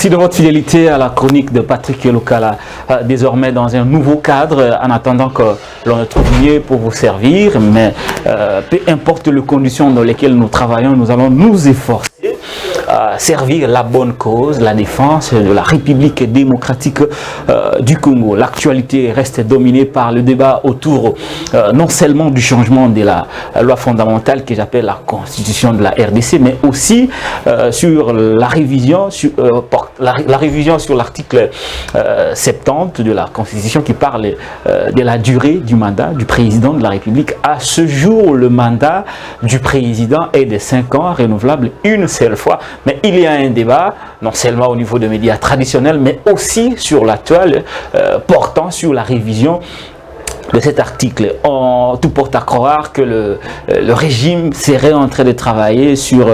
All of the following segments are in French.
Merci de votre fidélité à la chronique de Patrick Lokala, désormais dans un nouveau cadre, en attendant que l'on trouve mieux pour vous servir. Mais peu importe les conditions dans lesquelles nous travaillons, nous allons nous efforcer à servir la bonne cause, la défense de la République démocratique du Congo. L'actualité reste dominée par le débat autour non seulement du changement de la loi fondamentale que j'appelle la constitution de la RDC, mais aussi sur la révision sur l'article 70 de la constitution qui parle de la durée du mandat du président de la République. À ce jour, le mandat du président est de 5 ans, renouvelable une seule fois. Mais il y a un débat, non seulement au niveau des médias traditionnels, mais aussi sur l'actuel, portant sur la révision de cet article. Tout porte à croire que le régime serait en train de travailler sur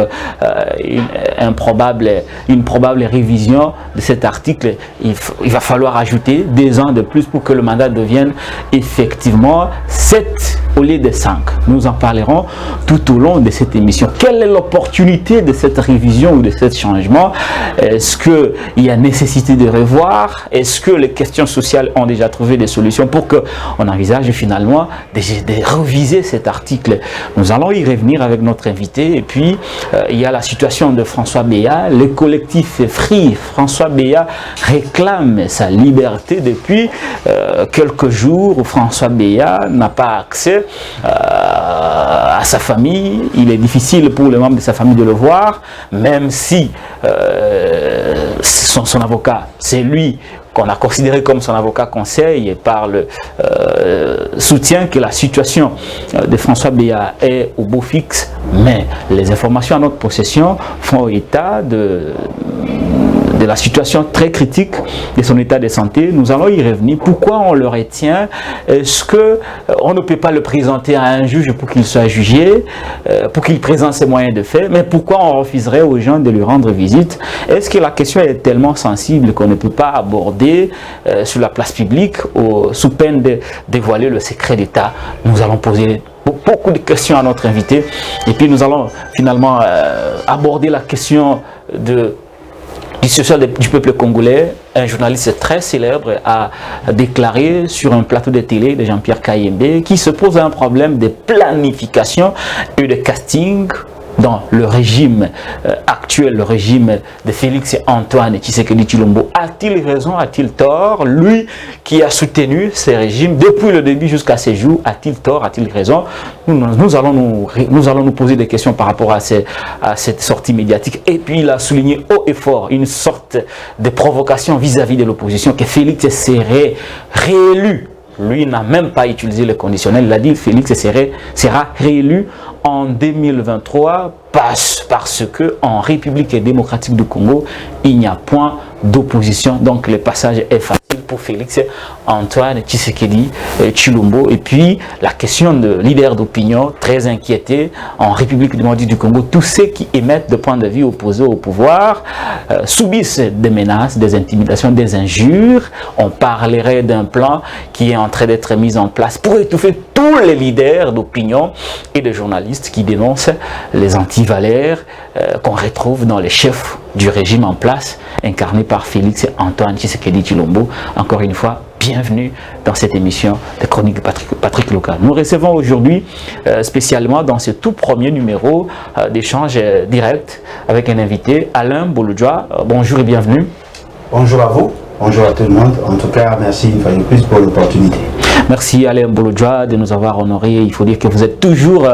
une probable révision de cet article. Il va falloir ajouter 2 ans de plus pour que le mandat devienne effectivement 7 au lieu de 5. Nous en parlerons tout au long de cette émission. Quelle est l'opportunité de cette révision ou de ce changement? Est-ce qu'il y a nécessité de revoir? Est-ce que les questions sociales ont déjà trouvé des solutions pour qu'on envisage finalement de réviser cet article? Nous allons y revenir avec notre invité. Et puis, il y a la situation de François Beya. Le collectif Free François Beya réclame sa liberté depuis quelques jours où François Beya n'a pas accès à sa famille. Il est difficile pour les membres de sa famille de le voir, même si son avocat, c'est lui qu'on a considéré comme son avocat conseil et par le soutien que la situation de François Beya est au beau fixe, mais les informations à notre possession font état de la situation très critique de son état de santé. Nous allons y revenir. Pourquoi on le retient? Est-ce qu'on ne peut pas le présenter à un juge pour qu'il soit jugé, pour qu'il présente ses moyens de fait? Mais pourquoi on refuserait aux gens de lui rendre visite? Est-ce que la question est tellement sensible qu'on ne peut pas aborder sur la place publique sous peine de dévoiler le secret d'État? Nous allons poser beaucoup de questions à notre invité et puis nous allons finalement aborder la question du social du peuple congolais. Un journaliste très célèbre a déclaré sur un plateau de télé de Jean-Pierre Kayembe qu'il se pose un problème de planification et de casting dans le régime actuel, le régime de Félix Antoine Tshisekedi Tshilombo. A-t-il raison, a-t-il tort? Lui qui a soutenu ces régimes depuis le début jusqu'à ces jours, a-t-il tort, a-t-il raison? Nous allons nous poser des questions par rapport à cette sortie médiatique. Et puis il a souligné haut et fort une sorte de provocation vis-à-vis de l'opposition, que Félix serait réélu. Lui n'a même pas utilisé le conditionnel. Il a dit que Félix sera réélu en 2023 parce que en République démocratique du Congo, il n'y a point d'opposition. Donc le passage est facile pour Félix Antoine Tshisekedi Tshilombo. Et puis la question de leaders d'opinion très inquiétés en République démocratique du Congo, tous ceux qui émettent de points de vue opposés au pouvoir subissent des menaces, des intimidations, des injures. On parlerait d'un plan qui est en train d'être mis en place pour étouffer tous les leaders d'opinion et de journalistes qui dénoncent les antivaleurs qu'on retrouve dans les chefs du régime en place, incarné par Félix Antoine Tshisekedi Tshilombo. Encore une fois, bienvenue dans cette émission de Chronique de Patrick Lokala. Nous recevons aujourd'hui, spécialement dans ce tout premier numéro d'échange direct avec un invité, Alain Bolodjoa. Bonjour et bienvenue. Bonjour à vous, bonjour à tout le monde. En tout cas, merci une fois de plus pour l'opportunité. Merci Alain Bolodjoa de nous avoir honorés. Il faut dire que vous êtes toujours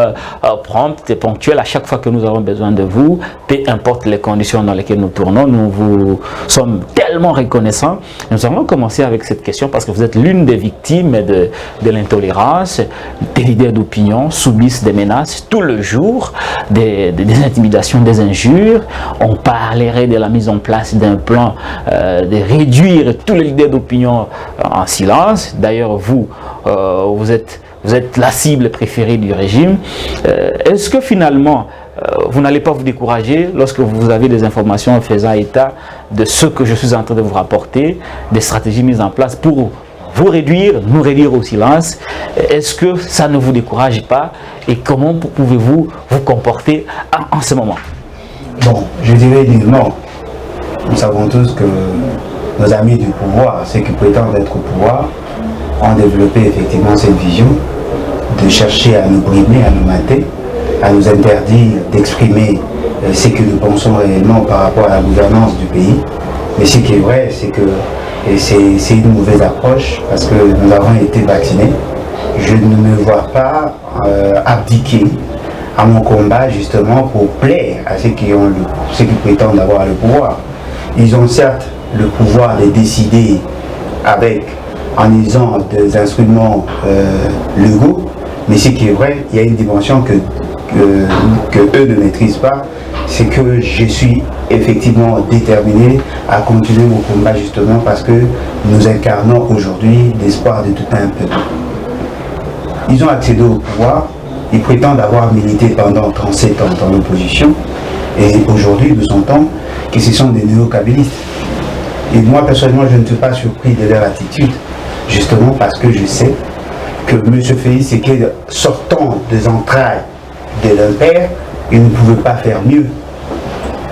prompt et ponctuel à chaque fois que nous avons besoin de vous. Peu importe les conditions dans lesquelles nous tournons, nous vous sommes tellement reconnaissants. Nous allons commencer avec cette question parce que vous êtes l'une des victimes de l'intolérance. Des leaders d'opinion subissent des menaces tout le jour, des intimidations, des injures. On parlerait de la mise en place d'un plan de réduire tous les leaders d'opinion en silence. D'ailleurs, vous êtes la cible préférée du régime. Est-ce que finalement, vous n'allez pas vous décourager lorsque vous avez des informations faisant état de ce que je suis en train de vous rapporter, des stratégies mises en place pour vous réduire, nous réduire au silence? Est-ce que ça ne vous décourage pas? Et comment pouvez-vous vous comporter en ce moment? Bon, je dirais dire non. Nous savons tous que nos amis du pouvoir, ceux qui prétendent être au pouvoir, ont développé effectivement cette vision de chercher à nous brimer, à nous mater, à nous interdire d'exprimer ce que nous pensons réellement par rapport à la gouvernance du pays. Mais ce qui est vrai, c'est que c'est une mauvaise approche parce que nous avons été vaccinés. Je ne me vois pas abdiquer à mon combat justement pour plaire à ceux qui prétendent avoir le pouvoir. Ils ont certes le pouvoir de décider en usant des instruments légaux, mais ce qui est vrai, il y a une dimension que eux ne maîtrisent pas, c'est que je suis effectivement déterminé à continuer mon combat justement parce que nous incarnons aujourd'hui l'espoir de tout un peuple. Ils ont accédé au pouvoir, ils prétendent avoir milité pendant 37 ans dans l'opposition et aujourd'hui nous sentons que ce sont des néo-kabylistes. Et moi personnellement je ne suis pas surpris de leur attitude, justement parce que je sais que M. Félix Tshisekedi, sortant des entrailles de l'impère, il ne pouvait pas faire mieux.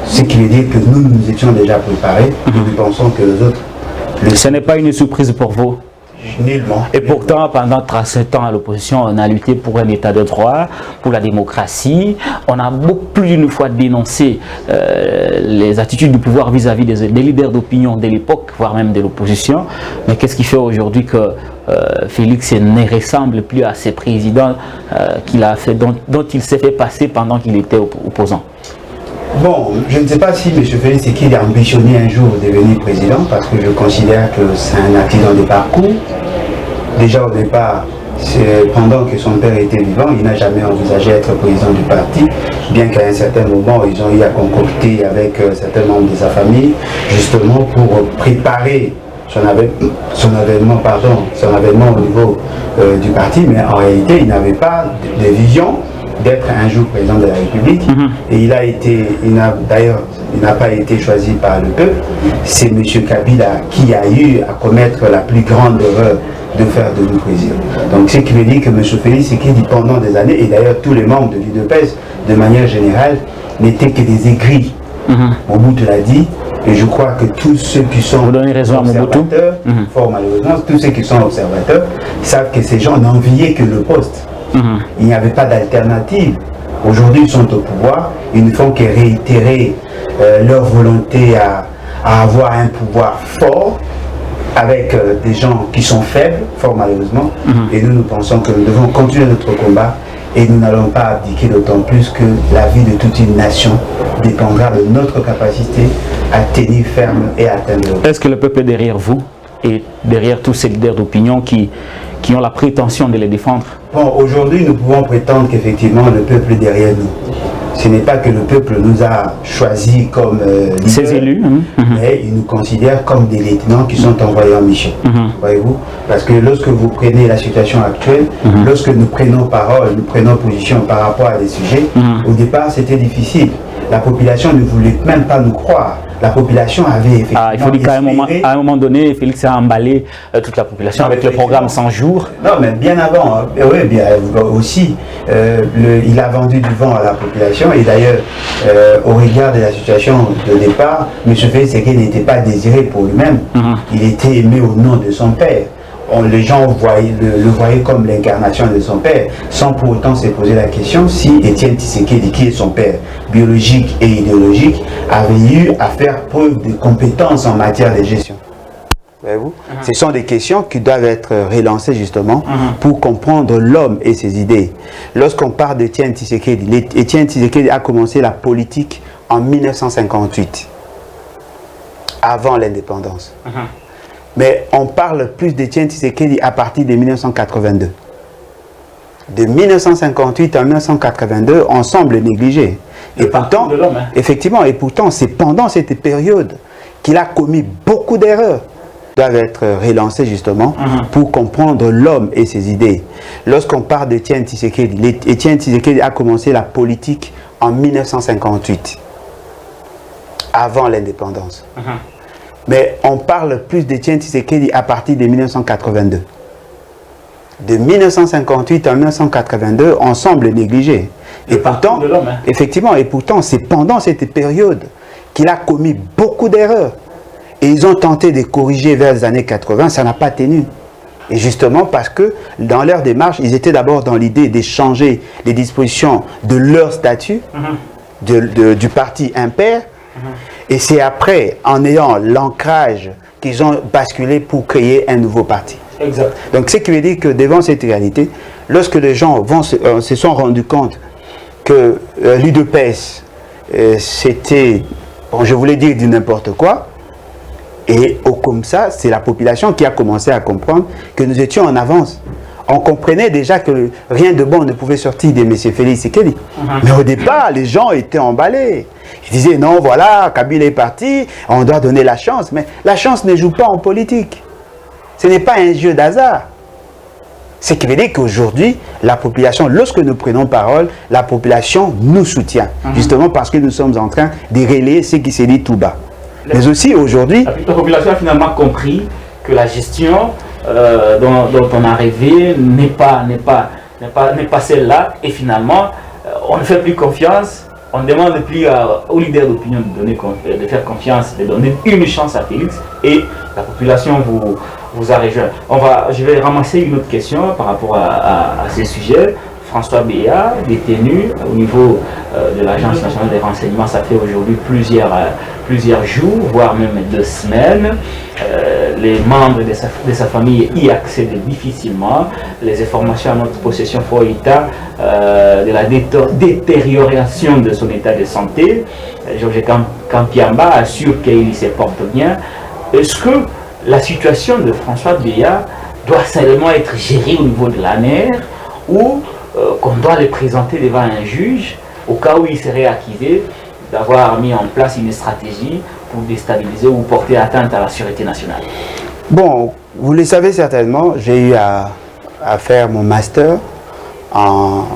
Ce qui veut dire que nous étions déjà préparés et nous pensons que les autres... Ce n'est pas une surprise pour vous? Nullement. Et pourtant, pendant 37 ans à l'opposition, on a lutté pour un état de droit, pour la démocratie. On a beaucoup plus d'une fois dénoncé les attitudes du pouvoir vis-à-vis des leaders d'opinion de l'époque, voire même de l'opposition. Mais qu'est-ce qui fait aujourd'hui que Félix ne ressemble plus à ces présidents dont il s'est fait passer pendant qu'il était opposant? Bon, je ne sais pas si M. Félix Tshisekedi a ambitionné un jour devenir président parce que je considère que c'est un accident de parcours. Déjà au départ, pendant que son père était vivant, il n'a jamais envisagé d'être président du parti, bien qu'à un certain moment, ils ont eu à concocter avec certains membres de sa famille, justement pour préparer son avènement au niveau du parti, mais en réalité, il n'avait pas de vision d'être un jour président de la République. Et il n'a pas été choisi par le peuple. C'est M. Kabila qui a eu à commettre la plus grande erreur de faire de nous président. Donc ce qui veut dire que M. Félix Tshisekedi pendant des années, et d'ailleurs tous les membres de l'UDPS de manière générale, n'étaient que des aigris. Mobutu l'a dit, et je crois que tous ceux qui sont observateurs, fort malheureusement, tous ceux qui sont observateurs savent que ces gens n'enviaient que le poste. Il n'y avait pas d'alternative. Aujourd'hui, ils sont au pouvoir. Ils ne font que réitérer leur volonté à avoir un pouvoir fort avec des gens qui sont faibles, fort malheureusement. Et nous pensons que nous devons continuer notre combat et nous n'allons pas abdiquer, d'autant plus que la vie de toute une nation dépendra de notre capacité à tenir ferme et à atteindre. Est-ce que le peuple est derrière vous et derrière tous ces leaders d'opinion qui ont la prétention de les défendre? Bon, aujourd'hui, nous pouvons prétendre qu'effectivement, le peuple est derrière nous. Ce n'est pas que le peuple nous a choisis comme ses élus, mais ils nous considèrent comme des lieutenants qui sont envoyés en mission. Voyez-vous? Parce que lorsque vous prenez la situation actuelle, lorsque nous prenons parole, nous prenons position par rapport à des sujets, au départ, c'était difficile. La population ne voulait même pas nous croire. La population avait effectivement... il faut dire qu'à un moment donné, Félix a emballé toute la population avec le programme 100 jours. Non, mais bien avant, oui, bien aussi, il a vendu du vent à la population. Et d'ailleurs, au regard de la situation de départ, M. Félix Tshisekedi n'était pas désiré pour lui-même. Il était aimé au nom de son père. Les gens le voyaient comme l'incarnation de son père, sans pour autant se poser la question si Étienne Tshisekedi, qui est son père biologique et idéologique, avait eu à faire preuve de compétences en matière de gestion. Voyez-vous? Ce sont des questions qui doivent être relancées justement pour comprendre l'homme et ses idées. Lorsqu'on parle d'Étienne Tshisekedi, Étienne Tshisekedi a commencé la politique en 1958, avant l'indépendance. Mais on parle plus d'Étienne Tshisekedi à partir de 1982. De 1958 à 1982, on semble négligé. Et pourtant, effectivement, et pourtant, c'est pendant cette période qu'il a commis beaucoup d'erreurs. Doivent être relancées justement pour comprendre l'homme et ses idées. Lorsqu'on parle d'Étienne Tshisekedi, Étienne Tshisekedi a commencé la politique en 1958, avant l'indépendance. Mais on parle plus d'Étienne Tshisekedi à partir de 1982. De 1958 à 1982, on semble négligé. Et pourtant, effectivement, et pourtant, c'est pendant cette période qu'il a commis beaucoup d'erreurs. Et ils ont tenté de corriger vers les années 80, ça n'a pas tenu. Et justement parce que dans leur démarche, ils étaient d'abord dans l'idée de changer les dispositions de leur statut, du parti impair. Et c'est après, en ayant l'ancrage, qu'ils ont basculé pour créer un nouveau parti. Exact. Donc ce qui veut dire que devant cette réalité, lorsque les gens se sont rendus compte que l'UDPS, c'était, bon, je voulais dire du n'importe quoi, et comme ça, c'est la population qui a commencé à comprendre que nous étions en avance. On comprenait déjà que rien de bon ne pouvait sortir de M. Félix Tshisekedi. Mais au départ, les gens étaient emballés. Ils disaient, non, voilà, Kabila est parti, on doit donner la chance. Mais la chance ne joue pas en politique. Ce n'est pas un jeu d'hasard. Ce qui veut dire qu'aujourd'hui, la population, lorsque nous prenons parole, la population nous soutient. Justement parce que nous sommes en train de relayer ce qui s'est dit tout bas. Mais aussi aujourd'hui... La population a finalement compris que la gestion dont on a rêvé n'est pas celle-là. Et finalement, on ne fait plus confiance. On ne demande plus aux leaders d'opinion de faire confiance, de donner une chance à Félix. Et la population vous a rejoint. Je vais ramasser une autre question par rapport à ces sujets. François Béat, détenu au niveau de l'Agence nationale des renseignements, ça fait aujourd'hui plusieurs jours, voire même 2 semaines. Les membres de sa famille y accèdent difficilement. Les informations à notre possession font état de la détérioration de son état de santé. Georges Kampiamba assure qu'il se porte bien. Est-ce que la situation de François Béat doit seulement être gérée au niveau de l'ANER ou qu'on doit le présenter devant un juge au cas où il serait accusé d'avoir mis en place une stratégie pour déstabiliser ou porter atteinte à la sûreté nationale? Bon, vous le savez certainement, j'ai eu à faire mon master en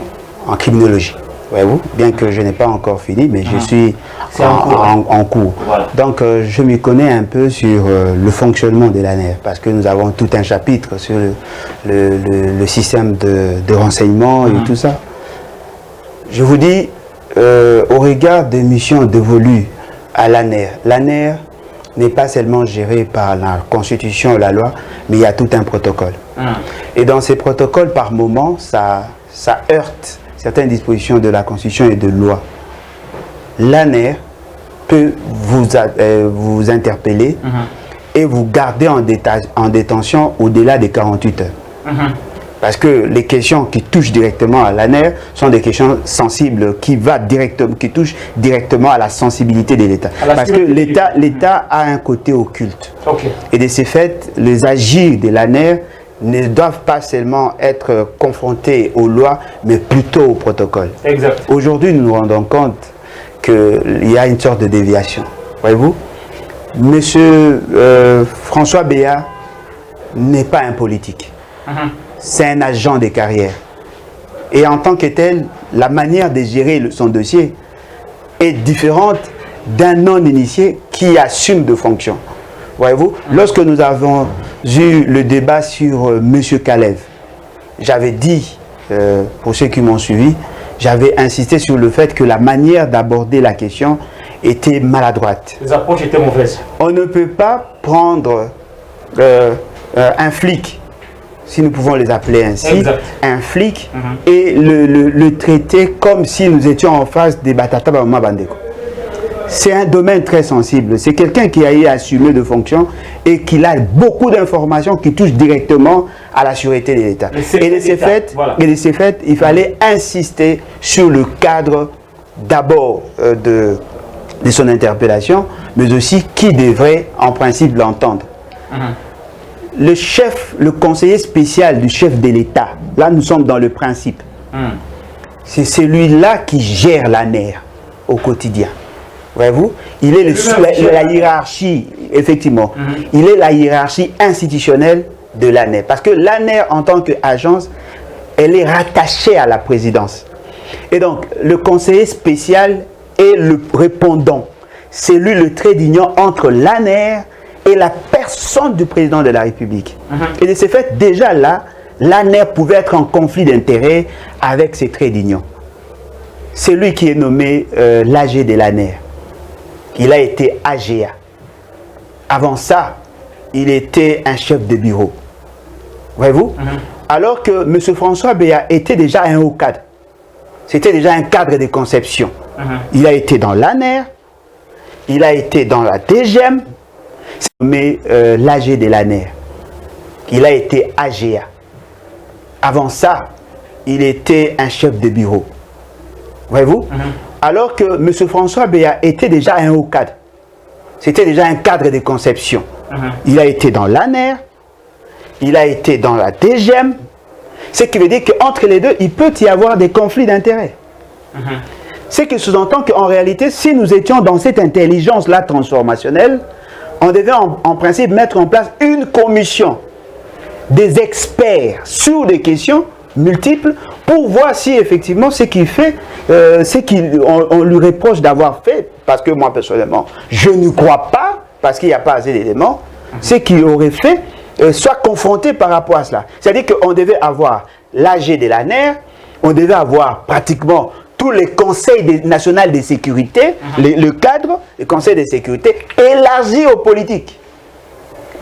criminologie. Voyez-vous, bien que je n'ai pas encore fini, mais je suis en cours. Voilà. Donc, je me connais un peu sur le fonctionnement de l'ANER, parce que nous avons tout un chapitre sur le système de renseignement et tout ça. Je vous dis, au regard des missions dévolues à l'ANER, l'ANER n'est pas seulement gérée par la Constitution et la loi, mais il y a tout un protocole. Et dans ces protocoles, par moment, ça heurte certaines dispositions de la Constitution et de loi. L'ANER peut vous interpeller et vous garder en détention au-delà des 48 heures. Parce que les questions qui touchent directement à l'ANER sont des questions sensibles qui touchent directement à la sensibilité de l'État. Parce que l'État a un côté occulte. Et de ce fait, les agirs de l'ANER ne doivent pas seulement être confrontés aux lois, mais plutôt au protocole. Aujourd'hui, nous nous rendons compte qu'il y a une sorte de déviation. Voyez-vous, Monsieur François Béat n'est pas un politique. C'est un agent de carrière. Et en tant que tel, la manière de gérer son dossier est différente d'un non-initié qui assume de fonctions. Voyez-vous, lorsque nous avons eu le débat sur M. Kalev, j'avais dit, pour ceux qui m'ont suivi, j'avais insisté sur le fait que la manière d'aborder la question était maladroite. Les approches étaient mauvaises. On ne peut pas prendre un flic, si nous pouvons les appeler ainsi, un flic, et le traiter comme si nous étions en face des Batata Bama Bandeko. C'est un domaine très sensible. C'est quelqu'un qui a eu assumé de fonctions et qui a beaucoup d'informations qui touchent directement à la sûreté de l'État. Et de ces faits, il fallait insister sur le cadre d'abord de son interpellation, mais aussi qui devrait en principe l'entendre. Le conseiller spécial du chef de l'État, là nous sommes dans le principe, c'est celui-là qui gère l'ANER au quotidien. Voyez-vous, il est la hiérarchie, effectivement, il est la hiérarchie institutionnelle de l'ANER. Parce que l'ANER, en tant qu'agence, elle est rattachée à la présidence. Et donc, le conseiller spécial est le répondant. C'est lui le trait d'union entre l'ANER et la personne du président de la République. Et de ce fait, déjà là, l'ANER pouvait être en conflit d'intérêts avec ses traits d'union. C'est lui qui est nommé l'AG de l'ANER. il a été AGA. Avant ça, il était un chef de bureau. Voyez-vous? Alors que M. François Béat était déjà un haut cadre. C'était déjà un cadre de conception. Il a été dans l'ANER, il a été dans la DGM, mais l'AG de l'ANER. Il a été AGA. Avant ça, il était un chef de bureau. Voyez-vous? Alors que M. François Béat était déjà un haut cadre. C'était déjà un cadre de conception. Il a été dans l'ANER, il a été dans la DGM, ce qui veut dire qu'entre les deux, il peut y avoir des conflits d'intérêts. Ce qui sous-entend qu'en réalité, si nous étions dans cette intelligence-là transformationnelle, on devait en principe mettre en place une commission des experts sur des questions multiples pour voir si effectivement ce qu'il fait, ce qu'on lui reproche d'avoir fait, parce que moi personnellement, je ne crois pas, parce qu'il n'y a pas assez d'éléments, ce qu'il aurait fait, soit confronté par rapport à cela. C'est-à-dire qu'on devait avoir l'AG de l'ANER, on devait avoir pratiquement tous les conseils nationaux de sécurité, le cadre, le conseil de sécurité, élargi aux politiques,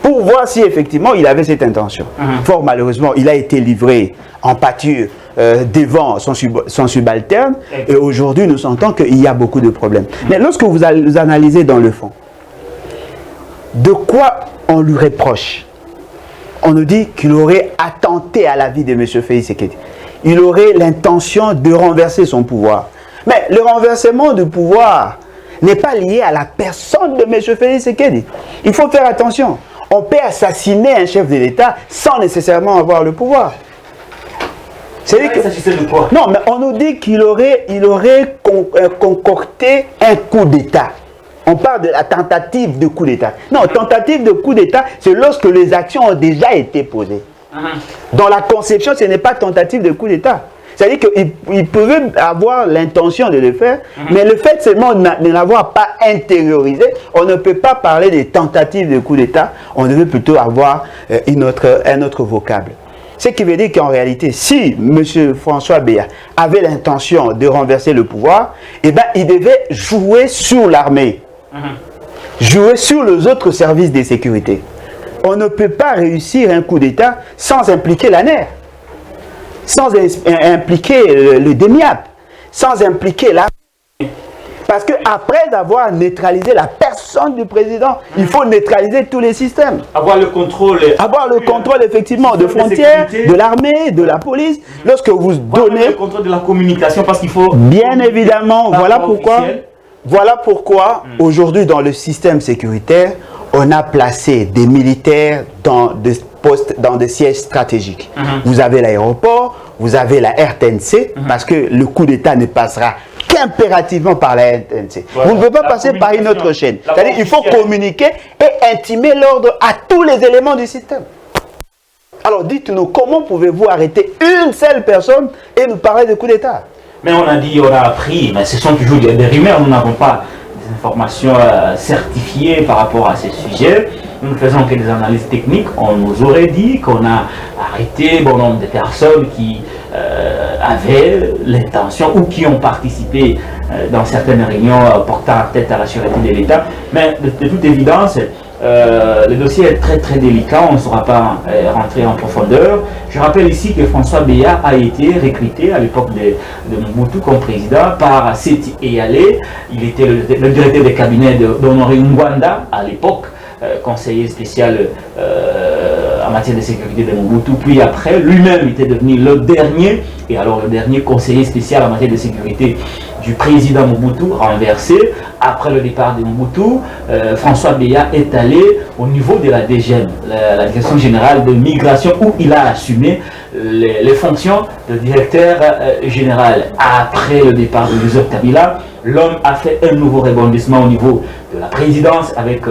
pour voir si effectivement il avait cette intention. Fort malheureusement, il a été livré en pâture devant son subalterne, et aujourd'hui nous sentons qu'il y a beaucoup de problèmes. Mais lorsque vous analysez dans le fond, de quoi on lui reproche? On nous dit qu'il aurait attenté à la vie de M. Félix Tshisekedi. Il aurait l'intention de renverser son pouvoir. Mais le renversement du pouvoir n'est pas lié à la personne de M. Félix Tshisekedi. Il faut faire attention. On peut assassiner un chef de l'État sans nécessairement avoir le pouvoir. C'est-à-dire que... de quoi? Non, mais on nous dit qu'il aurait concocté un coup d'État. On parle de la tentative de coup d'État. Non, tentative de coup d'État, c'est lorsque les actions ont déjà été posées. Dans la conception, ce n'est pas tentative de coup d'État. C'est-à-dire qu'il pouvait avoir l'intention de le faire, mais le fait seulement de n'avoir pas intériorisé, on ne peut pas parler de tentative de coup d'État, on devait plutôt avoir un autre vocable. Ce qui veut dire qu'en réalité, si M. François Béat avait l'intention de renverser le pouvoir, eh ben, il devait jouer sur l'armée, jouer sur les autres services de sécurité. On ne peut pas réussir un coup d'État sans impliquer l'ANER, sans impliquer le DEMIAP, sans impliquer l'armée. Parce qu'après avoir neutralisé la personne du président, il faut neutraliser tous les systèmes. Avoir le contrôle. Avoir le contrôle effectivement de frontières, de l'armée, de la police. Lorsque vous donnez... le contrôle de la communication, parce qu'il faut... Bien évidemment, voilà pourquoi aujourd'hui dans le système sécuritaire, on a placé des militaires dans des postes, dans des sièges stratégiques. Vous avez l'aéroport, vous avez la RTNC, parce que le coup d'État ne passera qu'impérativement par la RTNC. Vous ne pouvez pas passer par une autre chaîne. C'est-à-dire qu'il faut communiquer et intimer l'ordre à tous les éléments du système. Alors dites-nous, comment pouvez-vous arrêter une seule personne et nous parler de coup d'État? Mais on a dit, on a appris, mais ce sont toujours des rumeurs, nous n'avons pas des informations certifiées par rapport à ces sujets. Nous ne faisons que des analyses techniques. On nous aurait dit qu'on a arrêté bon nombre de personnes qui avaient l'intention ou qui ont participé dans certaines réunions portant tête à la sûreté de l'État. Mais de toute évidence, le dossier est très très délicat, on ne saura pas rentrer en profondeur. Je rappelle ici que François Béat a été recruté à l'époque de Mobutu comme président par Seti Eyale. Il était le directeur de cabinet d'Honoré Ngwanda à l'époque, conseiller spécial en matière de sécurité de Mobutu. Puis après, lui-même était devenu le dernier, et alors le dernier conseiller spécial en matière de sécurité du président Mobutu, renversé. Après le départ de Mobutu, François Béat est allé au niveau de la DGM, la Direction Générale de Migration, où il a assumé les fonctions de directeur général. Après le départ de Joseph Kabila, l'homme a fait un nouveau rebondissement au niveau de la présidence avec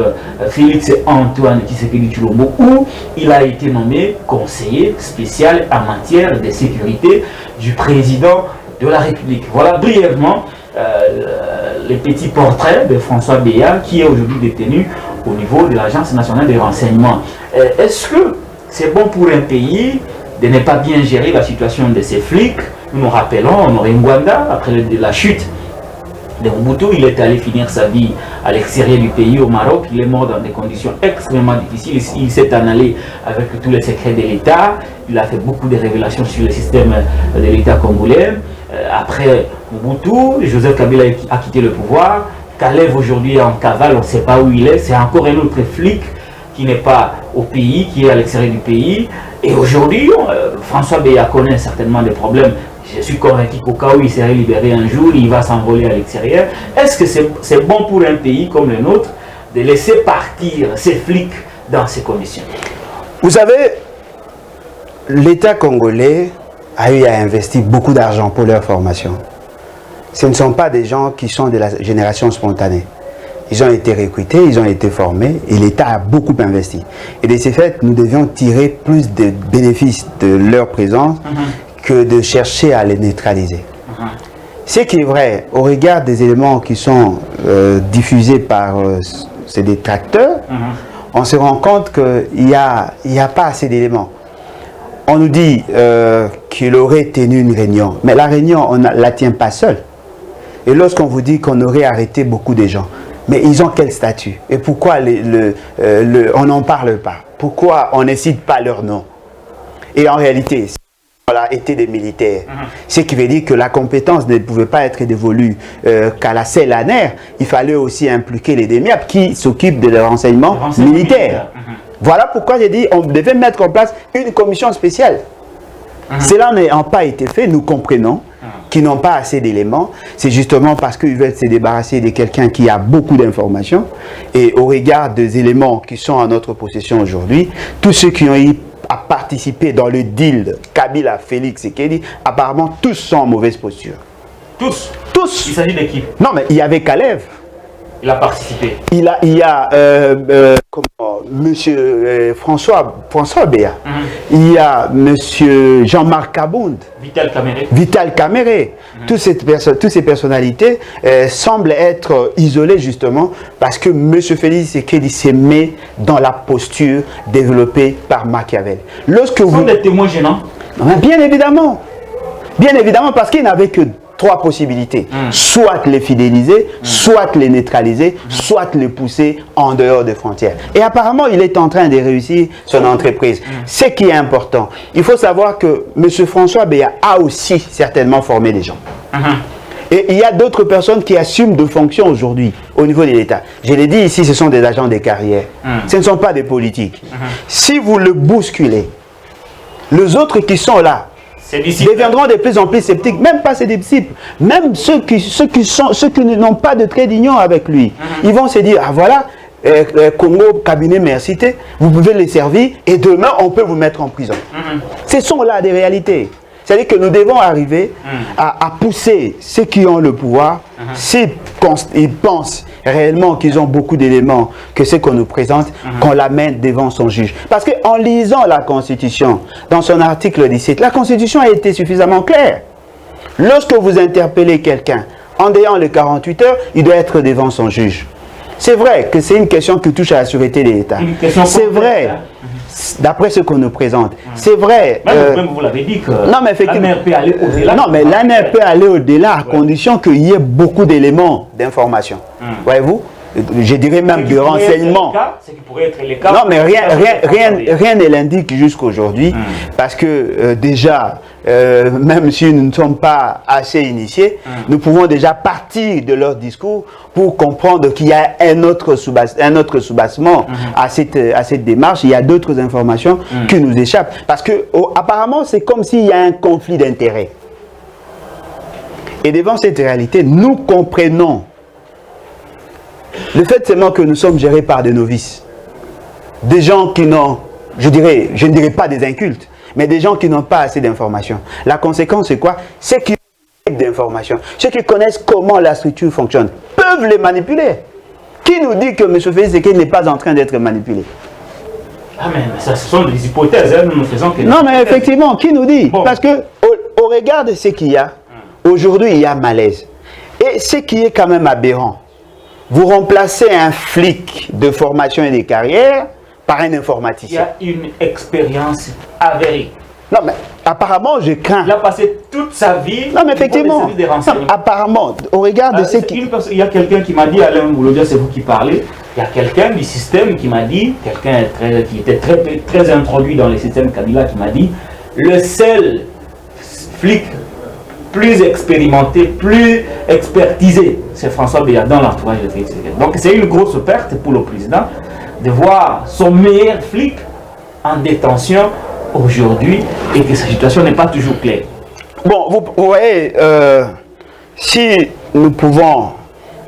Félix Antoine Tshisekedi Tshilombo, où il a été nommé conseiller spécial en matière de sécurité du président de la République. Voilà brièvement les petits portraits de François Béat, qui est aujourd'hui détenu au niveau de l'Agence nationale des renseignements. Est-ce que c'est bon pour un pays de ne pas bien gérer la situation de ces flics? Nous nous rappelons Honoré Ngwanda, après la chute de Mobutu, il est allé finir sa vie à l'extérieur du pays, au Maroc. Il est mort dans des conditions extrêmement difficiles. Il s'est en allé avec tous les secrets de l'État. Il a fait beaucoup de révélations sur le système de l'État congolais. Après Mobutu, Joseph Kabila a quitté le pouvoir. Kalev aujourd'hui est en cavale, on ne sait pas où il est. C'est encore un autre flic qui n'est pas au pays, qui est à l'extérieur du pays. Et aujourd'hui, François Beya connaît certainement des problèmes. Je suis convaincu qu'au cas où il serait libéré un jour, il va s'envoler à l'extérieur. Est-ce que c'est bon pour un pays comme le nôtre de laisser partir ces flics dans ces conditions? Vous savez, l'État congolais a eu à investir beaucoup d'argent pour leur formation. Ce ne sont pas des gens qui sont de la génération spontanée. Ils ont été recrutés, ils ont été formés et l'État a beaucoup investi. Et de ce fait, nous devions tirer plus de bénéfices de leur présence que de chercher à les neutraliser. Ce qui est vrai, au regard des éléments qui sont diffusés par ces détracteurs, on se rend compte qu'il n'y a pas assez d'éléments. On nous dit qu'il aurait tenu une réunion, mais la réunion, on ne la tient pas seule. Et lorsqu'on vous dit qu'on aurait arrêté beaucoup de gens, mais ils ont quel statut? Et pourquoi on n'en parle pas? Pourquoi on ne cite pas leur nom? Et en réalité, voilà, étaient des militaires. Ce qui veut dire que la compétence ne pouvait pas être dévolue qu'à la CELANER. Il fallait aussi impliquer les DEMIAP qui s'occupent de leur renseignement militaire. Voilà pourquoi j'ai dit qu'on devait mettre en place une commission spéciale. Cela n'ayant pas été fait, nous comprenons qu'ils n'ont pas assez d'éléments. C'est justement parce qu'ils veulent se débarrasser de quelqu'un qui a beaucoup d'informations. Et au regard des éléments qui sont en notre possession aujourd'hui, tous ceux qui ont eu à participer dans le deal Kabila, Félix et Kédi, apparemment tous sont en mauvaise posture. Tous? Tous. Il s'agit de qui? Non, mais il y avait Kalev. Il a participé. Il y a monsieur François Beya. Il y a monsieur Jean-Marc Kabound. Vital Kamere. Toutes ces personnalités semblent être isolées justement parce que monsieur Félix Tshisekedi s'est mis dans la posture développée par Machiavel. Lorsque vous... Ce sont des témoins gênants? Bien évidemment. Bien évidemment parce qu'il n'avait que trois possibilités. Soit les fidéliser, soit les neutraliser, soit les pousser en dehors des frontières. Et apparemment, il est en train de réussir son entreprise. Ce qui est important, il faut savoir que M. François Beya a aussi certainement formé des gens. Et il y a d'autres personnes qui assument de fonctions aujourd'hui au niveau de l'État. Je l'ai dit ici, ce sont des agents de carrière. Ce ne sont pas des politiques. Si vous le bousculez, les autres qui sont là, deviendront de plus en plus sceptiques, même pas ses disciples, même ceux qui n'ont pas de trait d'union avec lui. Ils vont se dire, ah voilà, Congo, cabinet Mercité, vous pouvez les servir et demain on peut vous mettre en prison. Ce sont là des réalités. C'est-à-dire que nous devons arriver à pousser ceux qui ont le pouvoir, s'ils pensent réellement qu'ils ont beaucoup d'éléments que ce qu'on nous présente, qu'on l'amène devant son juge. Parce qu'en lisant la Constitution, dans son article 17, la Constitution a été suffisamment claire. Lorsque vous interpellez quelqu'un, en ayant les 48 heures, il doit être devant son juge. C'est vrai que c'est une question qui touche à la sûreté de l'État. C'est vrai. D'après ce qu'on nous présente. C'est vrai. Même vous l'avez dit que l'ANER peut aller au-delà. Non, mais l'ANER peut aller au-delà à condition qu'il y ait beaucoup d'éléments d'information. Voyez-vous? Je dirais même de renseignements. Non, mais rien ne l'indique jusqu'aujourd'hui. Parce que déjà, même si nous ne sommes pas assez initiés, nous pouvons déjà partir de leur discours pour comprendre qu'il y a un autre soubassement à cette démarche. Il y a d'autres informations qui nous échappent. Parce que apparemment, c'est comme s'il y a un conflit d'intérêts. Et devant cette réalité, nous comprenons le fait seulement que nous sommes gérés par des novices. Des gens qui n'ont, je ne dirais pas des incultes, mais des gens qui n'ont pas assez d'informations. La conséquence, c'est quoi? Ceux qui ont d'informations, ceux qui connaissent comment la structure fonctionne, peuvent les manipuler. Qui nous dit que M. Félix Tshisekedi n'est pas en train d'être manipulé? Ah mais ça, ce sont des hypothèses, hein, nous ne faisons que... Non, mais effectivement, qui nous dit? Parce que au regard de ce qu'il y a, aujourd'hui, il y a malaise. Et ce qui est quand même aberrant, vous remplacez un flic de formation et de carrière par un informaticien. Il y a une expérience avérée. Non, mais apparemment, je crains. Il a passé toute sa vie. Non, mais effectivement. Apparemment, au regard de ce qui. Il y a quelqu'un qui m'a dit, Alain Boulodia, c'est vous qui parlez. Il y a quelqu'un du système qui m'a dit, quelqu'un qui était très introduit dans le système Kabila, qui m'a dit, le seul flic plus expérimenté, plus expertisé, c'est François Béa dans l'entourage de Félix Tshisekedi. Donc c'est une grosse perte pour le président de voir son meilleur flic en détention aujourd'hui et que sa situation n'est pas toujours claire. Bon, vous voyez, si nous pouvons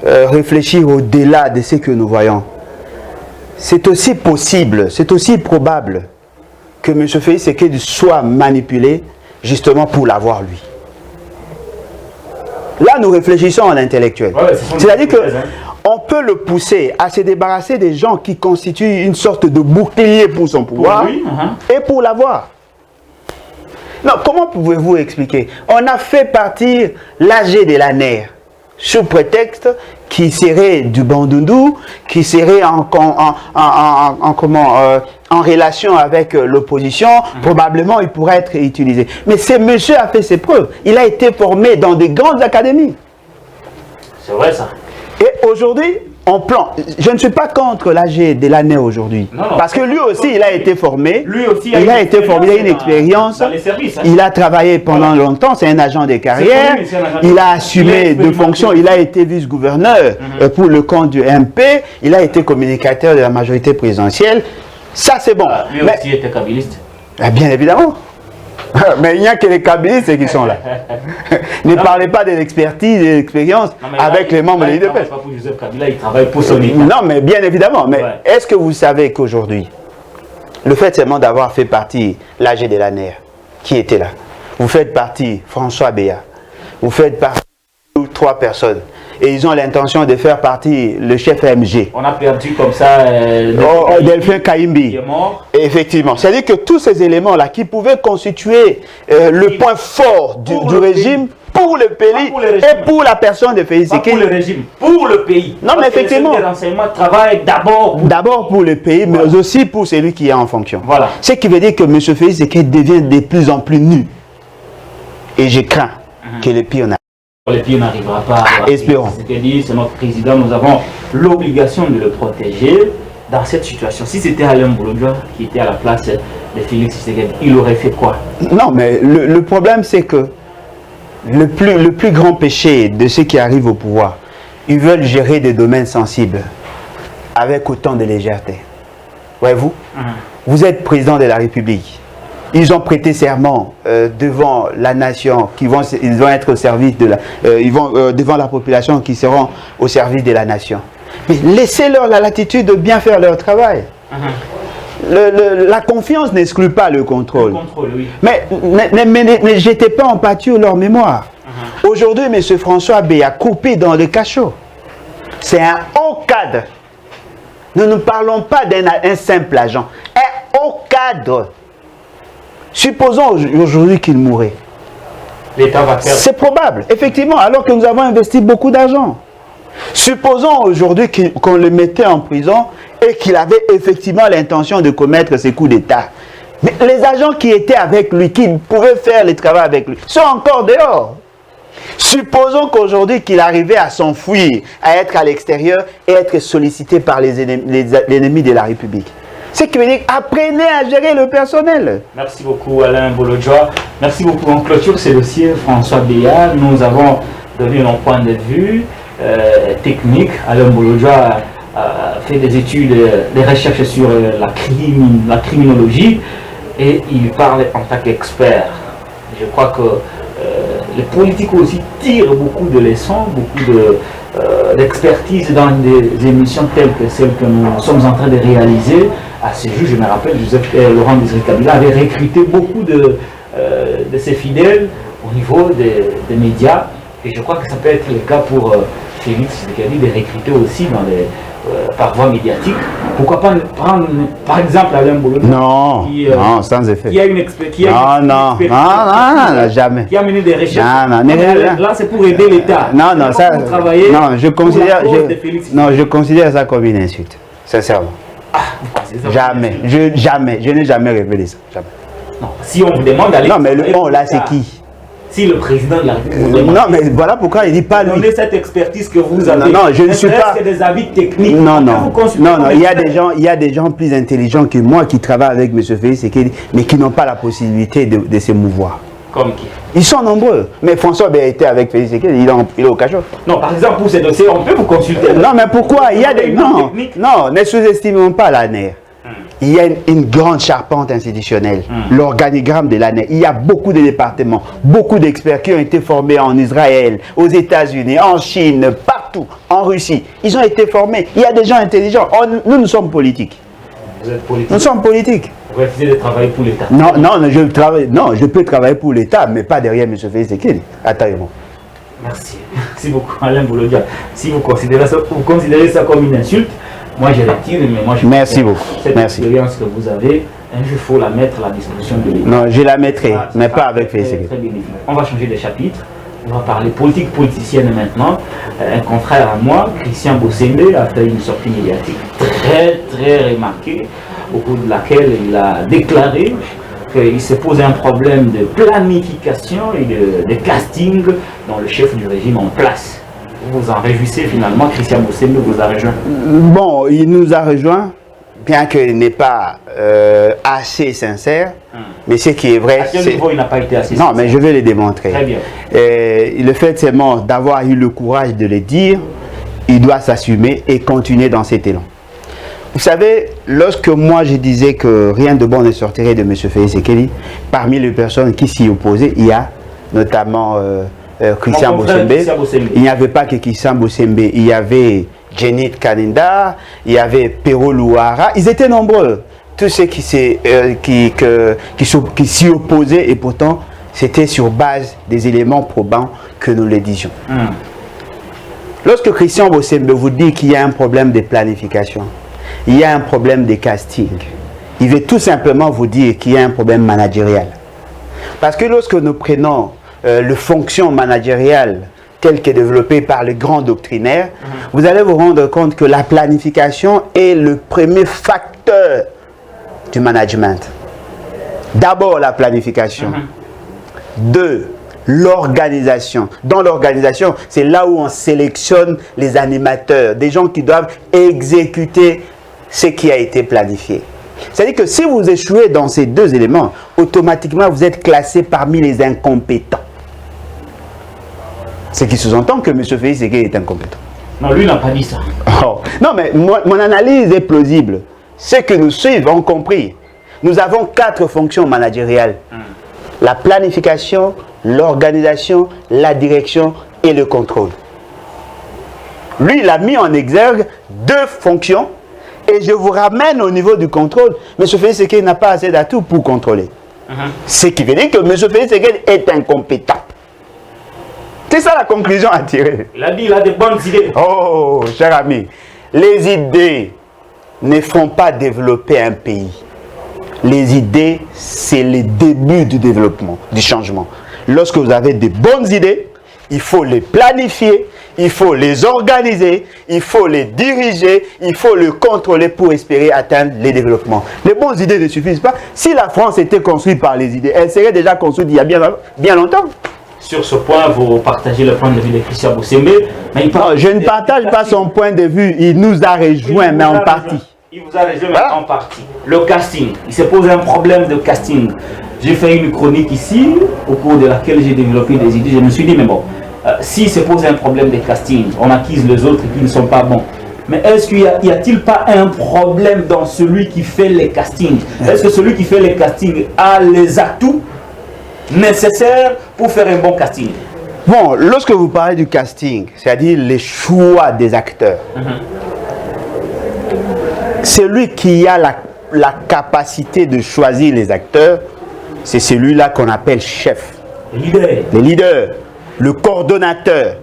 réfléchir au-delà de ce que nous voyons, c'est aussi possible, c'est aussi probable que M. Félix Tshisekedi soit manipulé justement pour l'avoir lui. Là, nous réfléchissons en intellectuel. Ouais, c'est-à-dire qu'on peut le pousser à se débarrasser des gens qui constituent une sorte de bouclier pour son pouvoir pour lui, et pour l'avoir. Non, comment pouvez-vous expliquer? On a fait partir l'AG de la NER sous prétexte qui serait du Bandundu, qui serait en relation avec l'opposition, probablement il pourrait être utilisé. Mais ce monsieur a fait ses preuves. Il a été formé dans des grandes académies. C'est vrai ça. Et aujourd'hui, on plante. Je ne suis pas contre l'AG de l'année aujourd'hui. Parce que lui aussi, il a été formé. Lui aussi, il a été formé, il a une expérience. Dans les services, hein. Il a travaillé pendant longtemps, c'est un agent de carrière. Il a assumé de fonctions. Il a été vice-gouverneur pour le compte du MP. Il a été communicateur de la majorité présidentielle. Ça, c'est bon. Lui aussi était kabiliste. Bien évidemment. Mais il n'y a que les kabilistes qui sont là. Ne parlez pas de l'expertise et de l'expérience avec les membres de l'IDPS. Il ne travaille pas pour Joseph Kabila, il travaille pour son État. Non, mais bien évidemment. Mais est-ce que vous savez qu'aujourd'hui, le fait seulement d'avoir fait partie l'AG de la NER, qui était là, vous faites partie François Béa, vous faites partie de 3 personnes, et ils ont l'intention de faire partie le chef MG. On a perdu comme ça Delphin Kaimbi. Effectivement. C'est-à-dire que tous ces éléments-là qui pouvaient constituer le point fort du régime pour le pays et pour la personne de Félix Tshisekedi. Pour le régime, pour le pays. Non, mais effectivement. Les renseignements travaillent d'abord pour le pays, mais aussi pour celui qui est en fonction. Voilà. Ce qui veut dire que M. Félix Tshisekedi devient de plus en plus nu. Et je crains que le pire n'arrive. Le pire n'arrivera pas. Espérons. C'est notre président, nous avons l'obligation de le protéger dans cette situation. Si c'était Alain Boulodia qui était à la place de Félix Tshisekedi, il aurait fait quoi? Non, mais le problème c'est que le plus grand péché de ceux qui arrivent au pouvoir, ils veulent gérer des domaines sensibles avec autant de légèreté. Voyez-vous, vous êtes président de la République. Ils ont prêté serment devant la nation, ils vont être au service de la, devant la population, qui seront au service de la nation. Mais laissez-leur la latitude de bien faire leur travail. La confiance n'exclut pas le contrôle. Oui. Mais ne jetez pas en pâture leur mémoire. Aujourd'hui, M. François B a coupé dans le cachot. C'est un haut cadre. Nous ne parlons pas d'un simple agent. Un haut cadre. Supposons aujourd'hui qu'il mourrait. L'État va faire. C'est probable, effectivement, alors que nous avons investi beaucoup d'argent. Supposons aujourd'hui qu'on le mettait en prison et qu'il avait effectivement l'intention de commettre ces coups d'État. Mais les agents qui étaient avec lui, qui pouvaient faire le travail avec lui, sont encore dehors. Supposons qu'aujourd'hui qu'il arrivait à s'enfuir, à être à l'extérieur et être sollicité par l'ennemi de la République. Ce qui veut dire, apprenez à gérer le personnel. Merci beaucoup Alain Boulodia. Merci beaucoup. En clôture ce dossier, François Béa, nous avons donné nos points de vue techniques. Alain Boulodia a fait des études, des recherches sur la criminologie et il parle en tant qu'expert. Je crois que les politiques aussi tirent beaucoup de leçons, beaucoup d'expertise dans des émissions telles que celles que nous sommes en train de réaliser. À ce jour, je me rappelle, Laurent Désiré Kabila avait recruté beaucoup de ses fidèles au niveau des médias. Et je crois que ça peut être le cas pour Félix Tshisekedi de recruter aussi par voie médiatique. Pourquoi pas prendre, par exemple, Alain Boulodia? Non, non, sans effet. Qui a une expertise. Non, jamais. Qui a mené des recherches. Non, là, c'est pour aider l'État. Non, ça. Travailler non, je considère ça comme une insulte, sincèrement. Ah, vous pensez ça? Jamais. Je n'ai jamais révélé ça. Jamais. Non, si on vous demande d'aller... Non, mais le on, là, c'est qui? Si le président de la République vous demande... Non, mais voilà pourquoi il dit pas lui. Donnez cette expertise que vous avez. Non, je ne suis pas... C'est des avis techniques. Non, il y a des gens plus intelligents que moi qui travaillent avec M. Félix Tshisekedi, mais qui n'ont pas la possibilité de se mouvoir. Comme qui? Ils sont nombreux. Mais François a été avec Félix Tshisekedi, il est au cachot. Non, par exemple, pour ces dossiers, on peut vous consulter. Non, mais pourquoi? Il y a des... Non, ne sous-estimons pas l'ANER. Il y a une grande charpente institutionnelle, l'organigramme de l'ANER. Il y a beaucoup de départements, beaucoup d'experts qui ont été formés en Israël, aux États-Unis, en Chine, partout, en Russie. Ils ont été formés. Il y a des gens intelligents. Nous sommes politiques. Vous êtes politique. Nous sommes politiques. Vous refusez de travailler pour l'État. Non, je peux travailler pour l'État, mais pas derrière M. Félix Tshisekedi. Attendez-moi. Merci. Merci beaucoup, Alain Boulodia. Si vous considérez ça comme une insulte, moi je retire, mais moi je... Merci beaucoup. Cette Merci. expérience que vous avez, un jour il faut la mettre à la disposition de l'État. Non, je la mettrai, mais pas avec Félix Très Tshisekedi. bénéfique. On va changer de chapitre. On va parler politique politicienne maintenant. Un confrère à moi, Christian Bossembe, a fait une sortie médiatique très très remarquée, au cours de laquelle il a déclaré qu'il se pose un problème de planification et de casting dans le chef du régime en place. Vous vous en réjouissez finalement, Christian Bossembe vous a rejoint? Bon, il nous a rejoint, bien qu'il n'est pas assez sincère, mais ce qui est vrai... À quel niveau il n'a pas été assez sincère? Non, mais je vais le démontrer. Très bien. Le fait seulement d'avoir eu le courage de le dire, il doit s'assumer et continuer dans cet élan. Vous savez, lorsque moi je disais que rien de bon ne sortirait de M. Félix Tshisekedi, parmi les personnes qui s'y opposaient, il y a notamment Christian Bossembe. Il n'y avait pas que Christian Bossembe, il y avait Jenit Kaninda, il y avait Pero Louara, ils étaient nombreux. Tous ceux qui s'y opposaient, et pourtant c'était sur base des éléments probants que nous le disions. Lorsque Christian Bossembe vous dit qu'il y a un problème de planification, il y a un problème de casting, il veut tout simplement vous dire qu'il y a un problème managérial. Parce que lorsque nous prenons le fonction managériale tel que développé par les grands doctrinaires, vous allez vous rendre compte que la planification est le premier facteur du management. D'abord la planification. Deux, l'organisation. Dans l'organisation, c'est là où on sélectionne les animateurs, des gens qui doivent exécuter ce qui a été planifié. C'est-à-dire que si vous échouez dans ces deux éléments, automatiquement vous êtes classé parmi les incompétents. Ce qui sous-entend que M. Félix Tshisekedi est incompétent. Non, lui n'a pas dit ça. Oh. Non, mais mon analyse est plausible. Ceux que nous suivons ont compris. Nous avons 4 fonctions managériales. La planification, l'organisation, la direction et le contrôle. Lui, il a mis en exergue 2 fonctions et je vous ramène au niveau du contrôle. M. Félix Tshisekedi n'a pas assez d'atouts pour contrôler. Ce qui veut dire que M. Félix Tshisekedi est incompétent. C'est ça la conclusion à tirer. Il a dit qu'il a des bonnes idées. Oh, cher ami, les idées ne font pas développer un pays. Les idées, c'est le début du développement, du changement. Lorsque vous avez de bonnes idées, il faut les planifier, il faut les organiser, il faut les diriger, il faut les contrôler pour espérer atteindre les développements. Les bonnes idées ne suffisent pas. Si la France était construite par les idées, elle serait déjà construite il y a bien longtemps. Sur ce point, vous partagez le point de vue de Christian Bossembe. Non, je ne partage pas son point de vue. Il nous a rejoint, mais en partie. Il vous a rejoint, mais en partie. Le casting. Il se pose un problème de casting. J'ai fait une chronique ici, au cours de laquelle j'ai développé des idées. Je me suis dit, mais bon, s'il se pose un problème de casting, on accuse les autres qui ne sont pas bons. Mais est-ce qu'il n'y a-t-il pas un problème dans celui qui fait les castings? Est-ce que celui qui fait les castings a les atouts nécessaires pour faire un bon casting? Bon, lorsque vous parlez du casting, c'est-à-dire les choix des acteurs, celui qui a la capacité de choisir les acteurs, c'est celui-là qu'on appelle chef. Les leaders, le coordonnateur,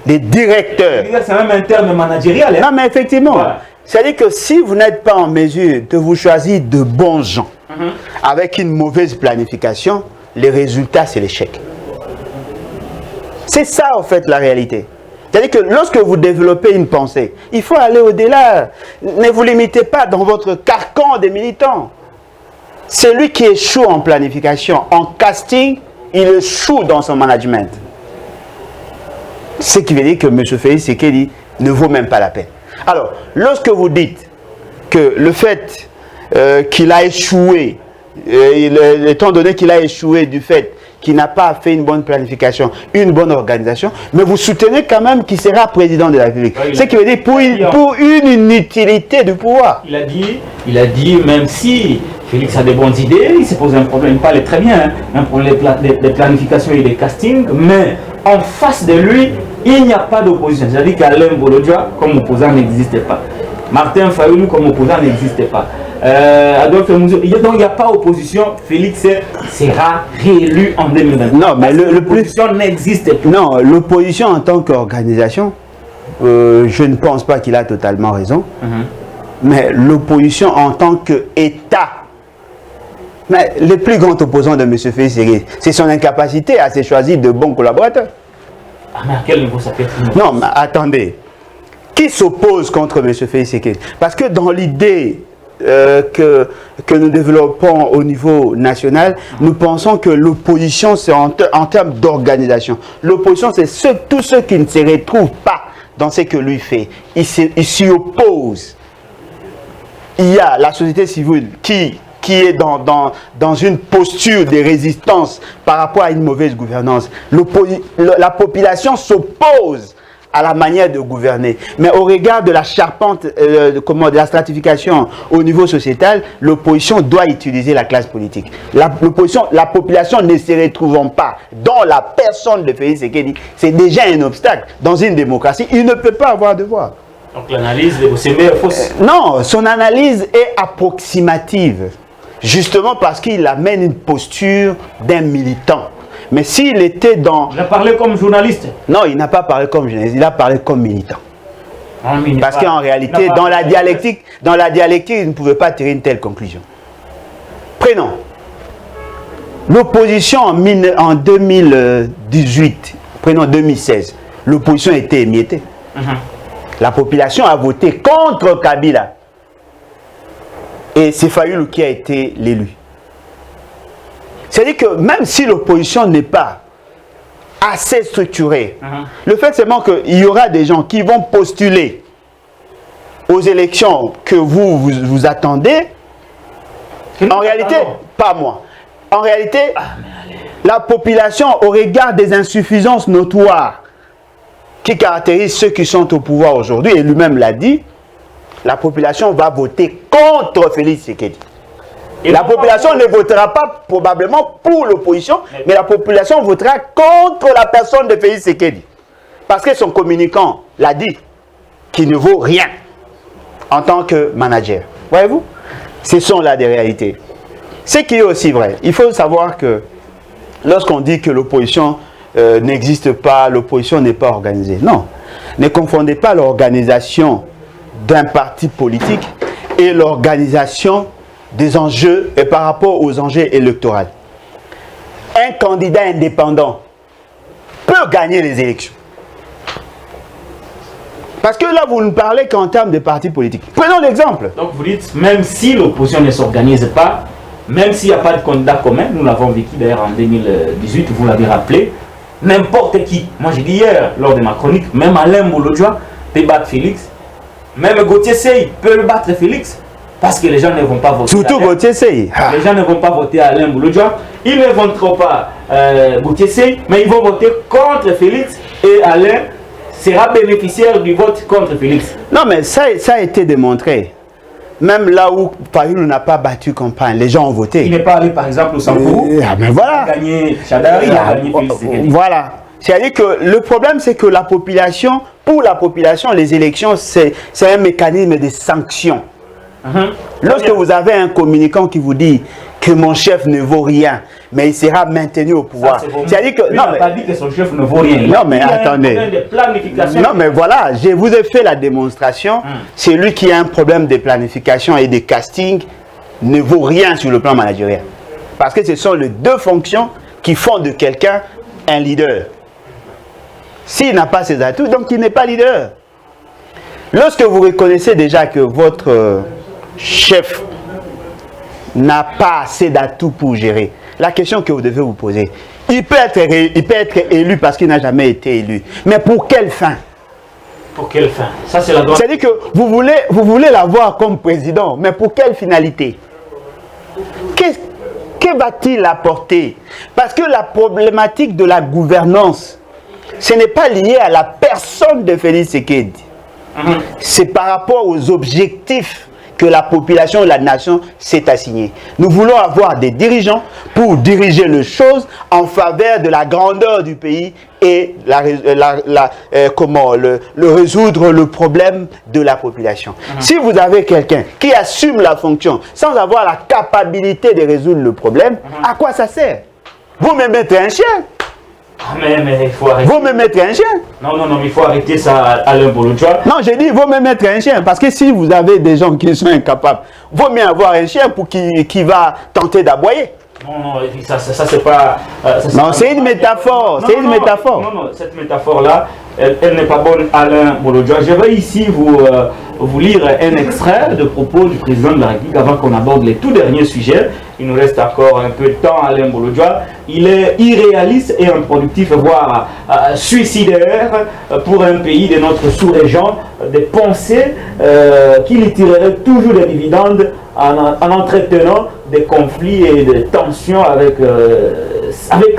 les directeurs. C'est même un terme managérial. Non, mais effectivement, voilà. C'est-à-dire que si vous n'êtes pas en mesure de vous choisir de bons gens, avec une mauvaise planification, les résultats, c'est l'échec. C'est ça, en fait, la réalité. C'est-à-dire que lorsque vous développez une pensée, il faut aller au-delà. Ne vous limitez pas dans votre carcan des militants. Celui qui échoue en planification, en casting, il échoue dans son management. Ce qui veut dire que M. Félix Tshisekedi ne vaut même pas la peine. Alors, lorsque vous dites que le fait qu'il a échoué, étant donné qu'il a échoué du fait qu'il n'a pas fait une bonne planification, une bonne organisation, mais vous soutenez quand même qu'il sera président de la République. Ce qui veut dire pour une inutilité du pouvoir. Il a dit, même si Félix a des bonnes idées, il s'est posé un problème, il parlait très bien, un problème de planification et de casting, mais en face de lui, il n'y a pas d'opposition. C'est-à-dire qu'Alain Bolodja, comme opposant, n'existait pas. Martin Fayoulou, comme opposant, n'existait pas. Adolphe Mouzo, donc il n'y a pas opposition. Félix sera réélu en 2020. Non, mais l'opposition n'existe plus. Non, l'opposition en tant qu'organisation, je ne pense pas qu'il a totalement raison. Mais l'opposition en tant qu'État, mais le plus grand opposant de M. Félix, c'est son incapacité à se choisir de bons collaborateurs. Ah, mais à quel niveau ça peut être? Non, mais attendez. Qui s'oppose contre M. Félix Tshisekedi? Parce que dans l'idée que nous développons au niveau national, nous pensons que l'opposition, c'est en termes d'organisation. L'opposition, c'est tous ceux qui ne se retrouvent pas dans ce que lui fait. Ils s'y opposent. Il y a la société civile qui est dans une posture de résistance par rapport à une mauvaise gouvernance. La population s'oppose à la manière de gouverner. Mais au regard de la charpente, de la stratification au niveau sociétal, l'opposition doit utiliser la classe politique. La population ne se retrouvant pas dans la personne de Félix Tshisekedi, c'est déjà un obstacle. Dans une démocratie, il ne peut pas avoir de voix. Donc l'analyse de Bossembé est fausse. Non, son analyse est approximative. Justement parce qu'il amène une posture d'un militant. Mais s'il était dans... Il a parlé comme journaliste. Non, il n'a pas parlé comme journaliste, il a parlé comme militant. Parce qu'en réalité, dans la dialectique, il ne pouvait pas tirer une telle conclusion. Prenons. L'opposition en 2018, prenons 2016, l'opposition était émiettée. La population a voté contre Kabila. Et c'est Fayoulou qui a été l'élu. C'est-à-dire que même si l'opposition n'est pas assez structurée, le fait seulement qu'il y aura des gens qui vont postuler aux élections que vous attendez, en réalité, pas moi. En réalité, la population, au regard des insuffisances notoires qui caractérisent ceux qui sont au pouvoir aujourd'hui, et lui-même l'a dit, la population va voter contre Félix Tshisekedi. Et la population ne votera pas probablement pour l'opposition, mais la population votera contre la personne de Félix Tshisekedi. Parce que son communicant l'a dit, qu'il ne vaut rien en tant que manager. Voyez-vous? Ce sont là des réalités. Ce qui est aussi vrai, il faut savoir que lorsqu'on dit que l'opposition n'existe pas, l'opposition n'est pas organisée. Non, ne confondez pas l'organisation d'un parti politique et l'organisation des enjeux et par rapport aux enjeux électoraux. Un candidat indépendant peut gagner les élections. Parce que là, vous ne parlez qu'en termes de partis politiques. Prenons l'exemple. Donc vous dites, même si l'opposition ne s'organise pas, même s'il n'y a pas de candidat commun, nous l'avons vécu d'ailleurs en 2018, vous l'avez rappelé, n'importe qui, moi j'ai dit hier lors de ma chronique, même Alain Bolodja peut battre Félix, même Gauthier Sey peut battre Félix, parce que les gens ne vont pas voter. Surtout Gauthier Sey. Les gens ne vont pas voter Alain Bolodja, ils ne voteront pas Gauthier Sey, mais ils vont voter contre Félix et Alain sera bénéficiaire du vote contre Félix. Non mais ça a été démontré. Même là où Fayoulou n'a pas battu campagne, les gens ont voté. Il n'est pas allé par exemple au Sankourou. Mais voilà. Il a gagné Chadari, il a gagné Félix Tshisekedi. Voilà. C'est-à-dire que le problème, c'est que la population, pour la population, les élections, c'est un mécanisme de sanction. Lorsque vous avez un communicant qui vous dit que mon chef ne vaut rien, mais il sera maintenu au pouvoir. C'est-à-dire que... Il n'a pas dit que son chef ne vaut rien. Non, mais attendez. Non, mais voilà, je vous ai fait la démonstration. C'est lui qui a un problème de planification et de casting, ne vaut rien sur le plan managérial. Parce que ce sont les deux fonctions qui font de quelqu'un un leader. S'il n'a pas ses atouts, donc il n'est pas leader. Lorsque vous reconnaissez déjà que votre chef n'a pas assez d'atouts pour gérer. La question que vous devez vous poser, il peut être élu parce qu'il n'a jamais été élu. Mais pour quelle fin? Pour quelle fin? Ça, c'est la grande... C'est-à-dire que vous voulez l'avoir comme président, mais pour quelle finalité? Que va-t-il apporter? Parce que la problématique de la gouvernance, ce n'est pas lié à la personne de Félix Tshisekedi. C'est par rapport aux objectifs que la population et la nation s'est assignée. Nous voulons avoir des dirigeants pour diriger les choses en faveur de la grandeur du pays et résoudre le problème de la population. Si vous avez quelqu'un qui assume la fonction sans avoir la capacité de résoudre le problème, à quoi ça sert? Vous me mettez un chien. Mais il faut arrêter. Vous me mettre un chien. Non, mais il faut arrêter ça, Alain Bolodjoa. Non, j'ai dit, vous me mettre un chien. Parce que si vous avez des gens qui sont incapables, vaut mieux avoir un chien pour qui va tenter d'aboyer. Non, ça c'est pas... non, c'est une métaphore. C'est une métaphore. Non, cette métaphore-là, elle n'est pas bonne, Alain Bolodjoa. Je vais ici vous lire un extrait de propos du président de la République avant qu'on aborde les tout derniers sujets. Il nous reste encore un peu de temps, Alain Bolodjoa. Il est irréaliste et improductif, voire suicidaire pour un pays de notre sous-région de penser qu'il tirerait toujours des dividendes en entretenant des conflits et des tensions avec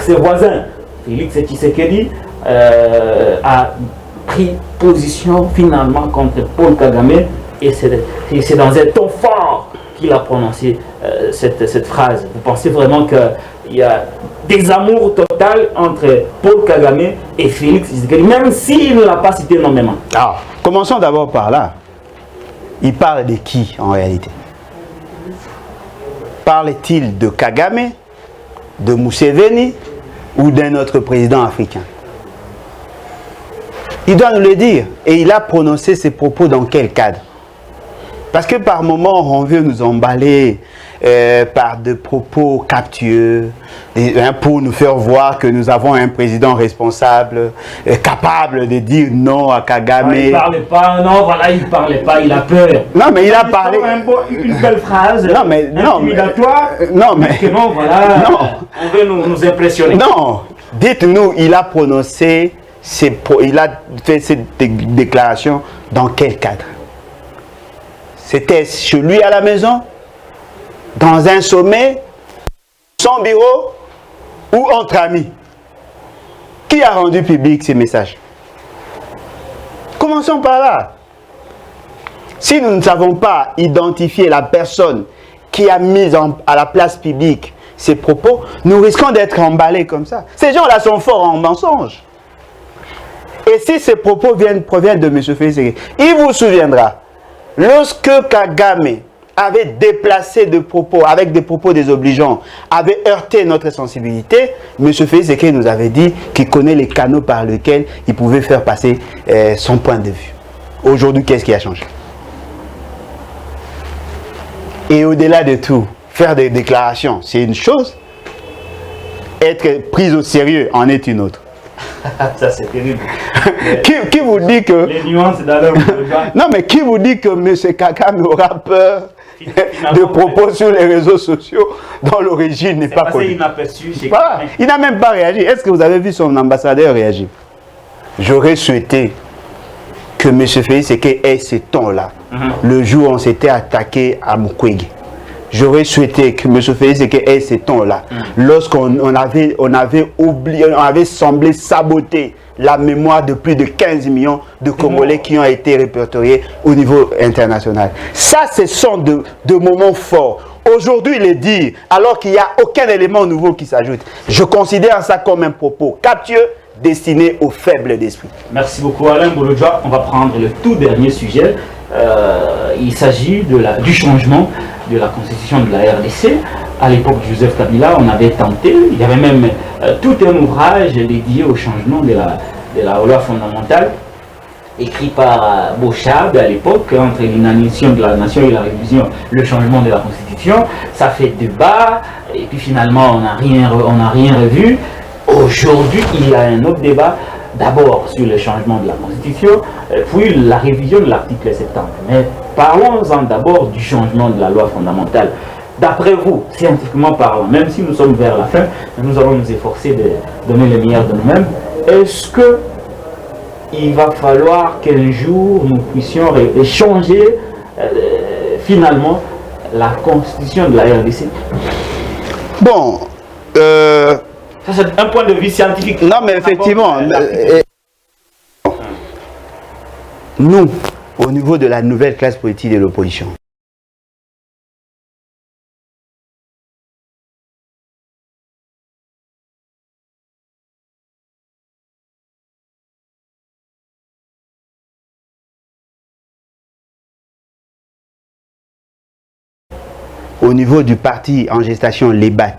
ses voisins. Félix Tshisekedi a pris position finalement contre Paul Kagame et c'est dans un ton fort qu'il a prononcé cette phrase. Vous pensez vraiment qu'il y a des amours total entre Paul Kagame et Félix Tshisekedi, même s'il ne l'a pas cité nommément? Alors, commençons d'abord par là. Il parle de qui en réalité? Parle-t-il de Kagame, de Museveni ou d'un autre président africain? Il doit nous le dire. Et il a prononcé ses propos dans quel cadre? Parce que par moments, on veut nous emballer par des propos captieux pour nous faire voir que nous avons un président responsable, capable de dire non à Kagame. Il ne parlait pas, non, voilà, il ne parlait pas, il a peur. Non, mais il a parlé. Une belle phrase, intimidatoire, non, mais non, voilà, non. On veut nous impressionner. Non, dites-nous, il a prononcé, il a fait cette déclaration dans quel cadre? C'était chez lui à la maison, dans un sommet, son bureau ou entre amis? Qui a rendu public ces messages? Commençons par là. Si nous ne savons pas identifier la personne qui a mis à la place publique ces propos, nous risquons d'être emballés comme ça. Ces gens-là sont forts en mensonges. Et si ces propos proviennent de M. Félix, il vous souviendra, lorsque Kagame avait déplacé des propos, avec des propos désobligeants, avait heurté notre sensibilité, M. Félix nous avait dit qu'il connaît les canaux par lesquels il pouvait faire passer son point de vue. Aujourd'hui, qu'est-ce qui a changé? Et au-delà de tout, faire des déclarations, c'est une chose. Être pris au sérieux en est une autre. Ça, c'est terrible. Qui vous dit que... Les nuances d'Alain Bolodjoa. Non, mais qui vous dit que M. Kagame aura peur de propos sur les réseaux sociaux dont l'origine n'est pas connue? Voilà. Il n'a même pas réagi. Est-ce que vous avez vu son ambassadeur réagir? J'aurais souhaité que M. Félix ait ce ton-là. Le jour où on s'était attaqué à Mukwege. J'aurais souhaité que M. Félix ait ce ton-là. Lorsqu'on avait semblé saboter la mémoire de plus de 15 millions de Congolais qui ont été répertoriés au niveau international. Ça, ce sont de moments forts. Aujourd'hui, les dire, alors qu'il n'y a aucun élément nouveau qui s'ajoute, je considère ça comme un propos captieux destiné aux faibles d'esprit. Merci beaucoup Alain Bolodjoa. On va prendre le tout dernier sujet. Il s'agit du changement de la constitution de la RDC. À l'époque de Joseph Kabila, on avait tenté, il y avait même tout un ouvrage dédié au changement de la loi fondamentale, écrit par Bochab à l'époque, entre l'inanition de la nation et la révision, le changement de la constitution. Ça fait débat, et puis finalement on n'a rien revu. Aujourd'hui, il y a un autre débat, d'abord sur le changement de la Constitution, puis la révision de l'article 70. Mais parlons-en d'abord du changement de la loi fondamentale. d'après vous, scientifiquement parlant, même si nous sommes vers la fin, nous allons nous efforcer de donner le meilleur de nous-mêmes, est-ce que il va falloir qu'un jour nous puissions changer finalement la constitution de la RDC? Bon, ça c'est un point de vue scientifique. Non, mais effectivement, nous, au niveau de la nouvelle classe politique de l'opposition, au niveau du parti en gestation, les BAT,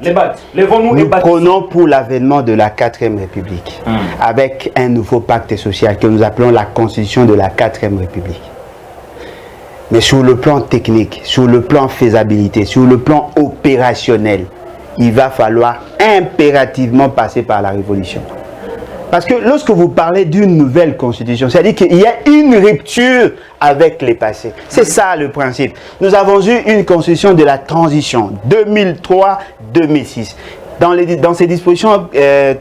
nous prenons pour l'avènement de la 4e République, avec un nouveau pacte social que nous appelons la Constitution de la 4e République. Mais sur le plan technique, sur le plan faisabilité, sur le plan opérationnel, il va falloir impérativement passer par la révolution. Parce que lorsque vous parlez d'une nouvelle constitution, c'est-à-dire qu'il y a une rupture avec les passés. C'est ça le principe. Nous avons eu une constitution de la transition, 2003-2006. Dans ces dispositions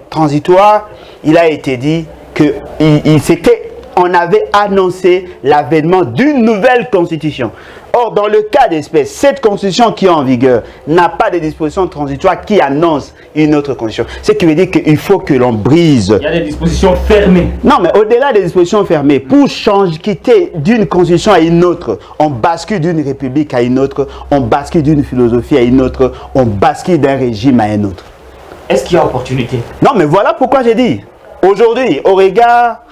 transitoires, il a été dit qu'on avait annoncé l'avènement d'une nouvelle constitution. Or, dans le cas d'espèce, cette constitution qui est en vigueur n'a pas de dispositions transitoires qui annoncent une autre constitution. Ce qui veut dire qu'il faut que l'on brise. Il y a des dispositions fermées. Non, mais au-delà des dispositions fermées, pour quitter d'une constitution à une autre, on bascule d'une république à une autre, on bascule d'une philosophie à une autre, on bascule d'un régime à un autre. Est-ce qu'il y a opportunité? Non, mais voilà pourquoi j'ai dit. Aujourd'hui, au regard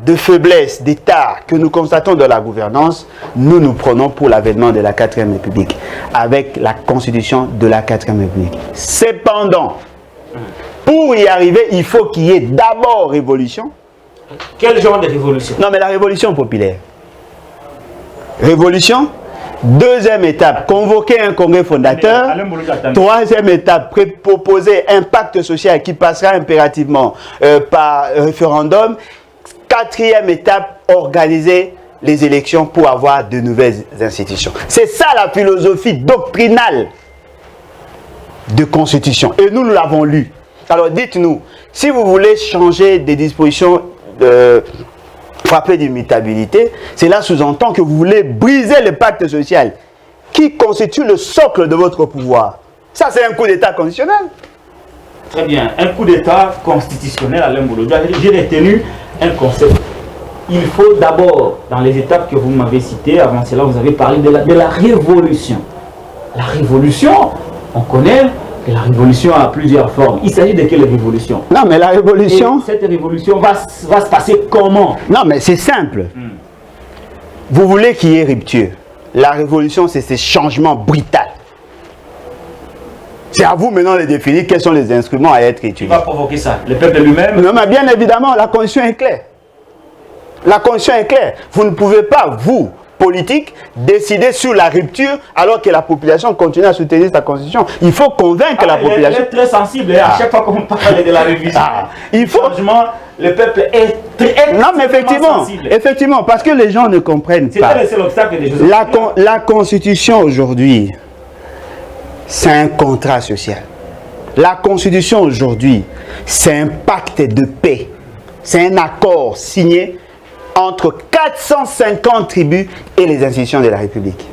de faiblesse, d'état que nous constatons dans la gouvernance, nous nous prenons pour l'avènement de la 4e République, avec la constitution de la 4e République. Cependant, pour y arriver, il faut qu'il y ait d'abord révolution. Quel genre de révolution? Non, mais la révolution populaire. Révolution. Deuxième étape, convoquer un congrès fondateur. Troisième étape, proposer un pacte social qui passera impérativement par référendum. Quatrième étape, organiser les élections pour avoir de nouvelles institutions. C'est ça la philosophie doctrinale de constitution. Et nous l'avons lu. Alors dites-nous, si vous voulez changer des dispositions frappées d'immutabilité, cela sous-entend que vous voulez briser le pacte social qui constitue le socle de votre pouvoir. Ça, c'est un coup d'État constitutionnel. Très bien. Un coup d'État constitutionnel à l'Embolodoua. J'ai retenu un concept. Il faut d'abord, dans les étapes que vous m'avez citées, avant cela, vous avez parlé de la révolution. La révolution, on connaît que la révolution a plusieurs formes. Il s'agit de quelle révolution? Non, mais la révolution... Et cette révolution va se passer comment? Non, mais c'est simple. Vous voulez qu'il y ait rupture. La révolution, c'est ces changements brutaux. C'est à vous maintenant de définir quels sont les instruments à être utilisés. Qui va provoquer ça? Le peuple lui-même? Non, mais bien évidemment, la constitution est claire. La constitution est claire. Vous ne pouvez pas, vous, politique, décider sur la rupture alors que la population continue à soutenir sa constitution. Il faut convaincre la population. Elle est très sensible. À chaque fois qu'on parle de la révision, il faut... changement, le peuple est très non, mais effectivement, sensible. Effectivement, parce que les gens ne comprennent pas. C'est l'obstacle des choses. La constitution aujourd'hui, c'est un contrat social. La constitution aujourd'hui, c'est un pacte de paix. C'est un accord signé entre 450 tribus et les institutions de la République.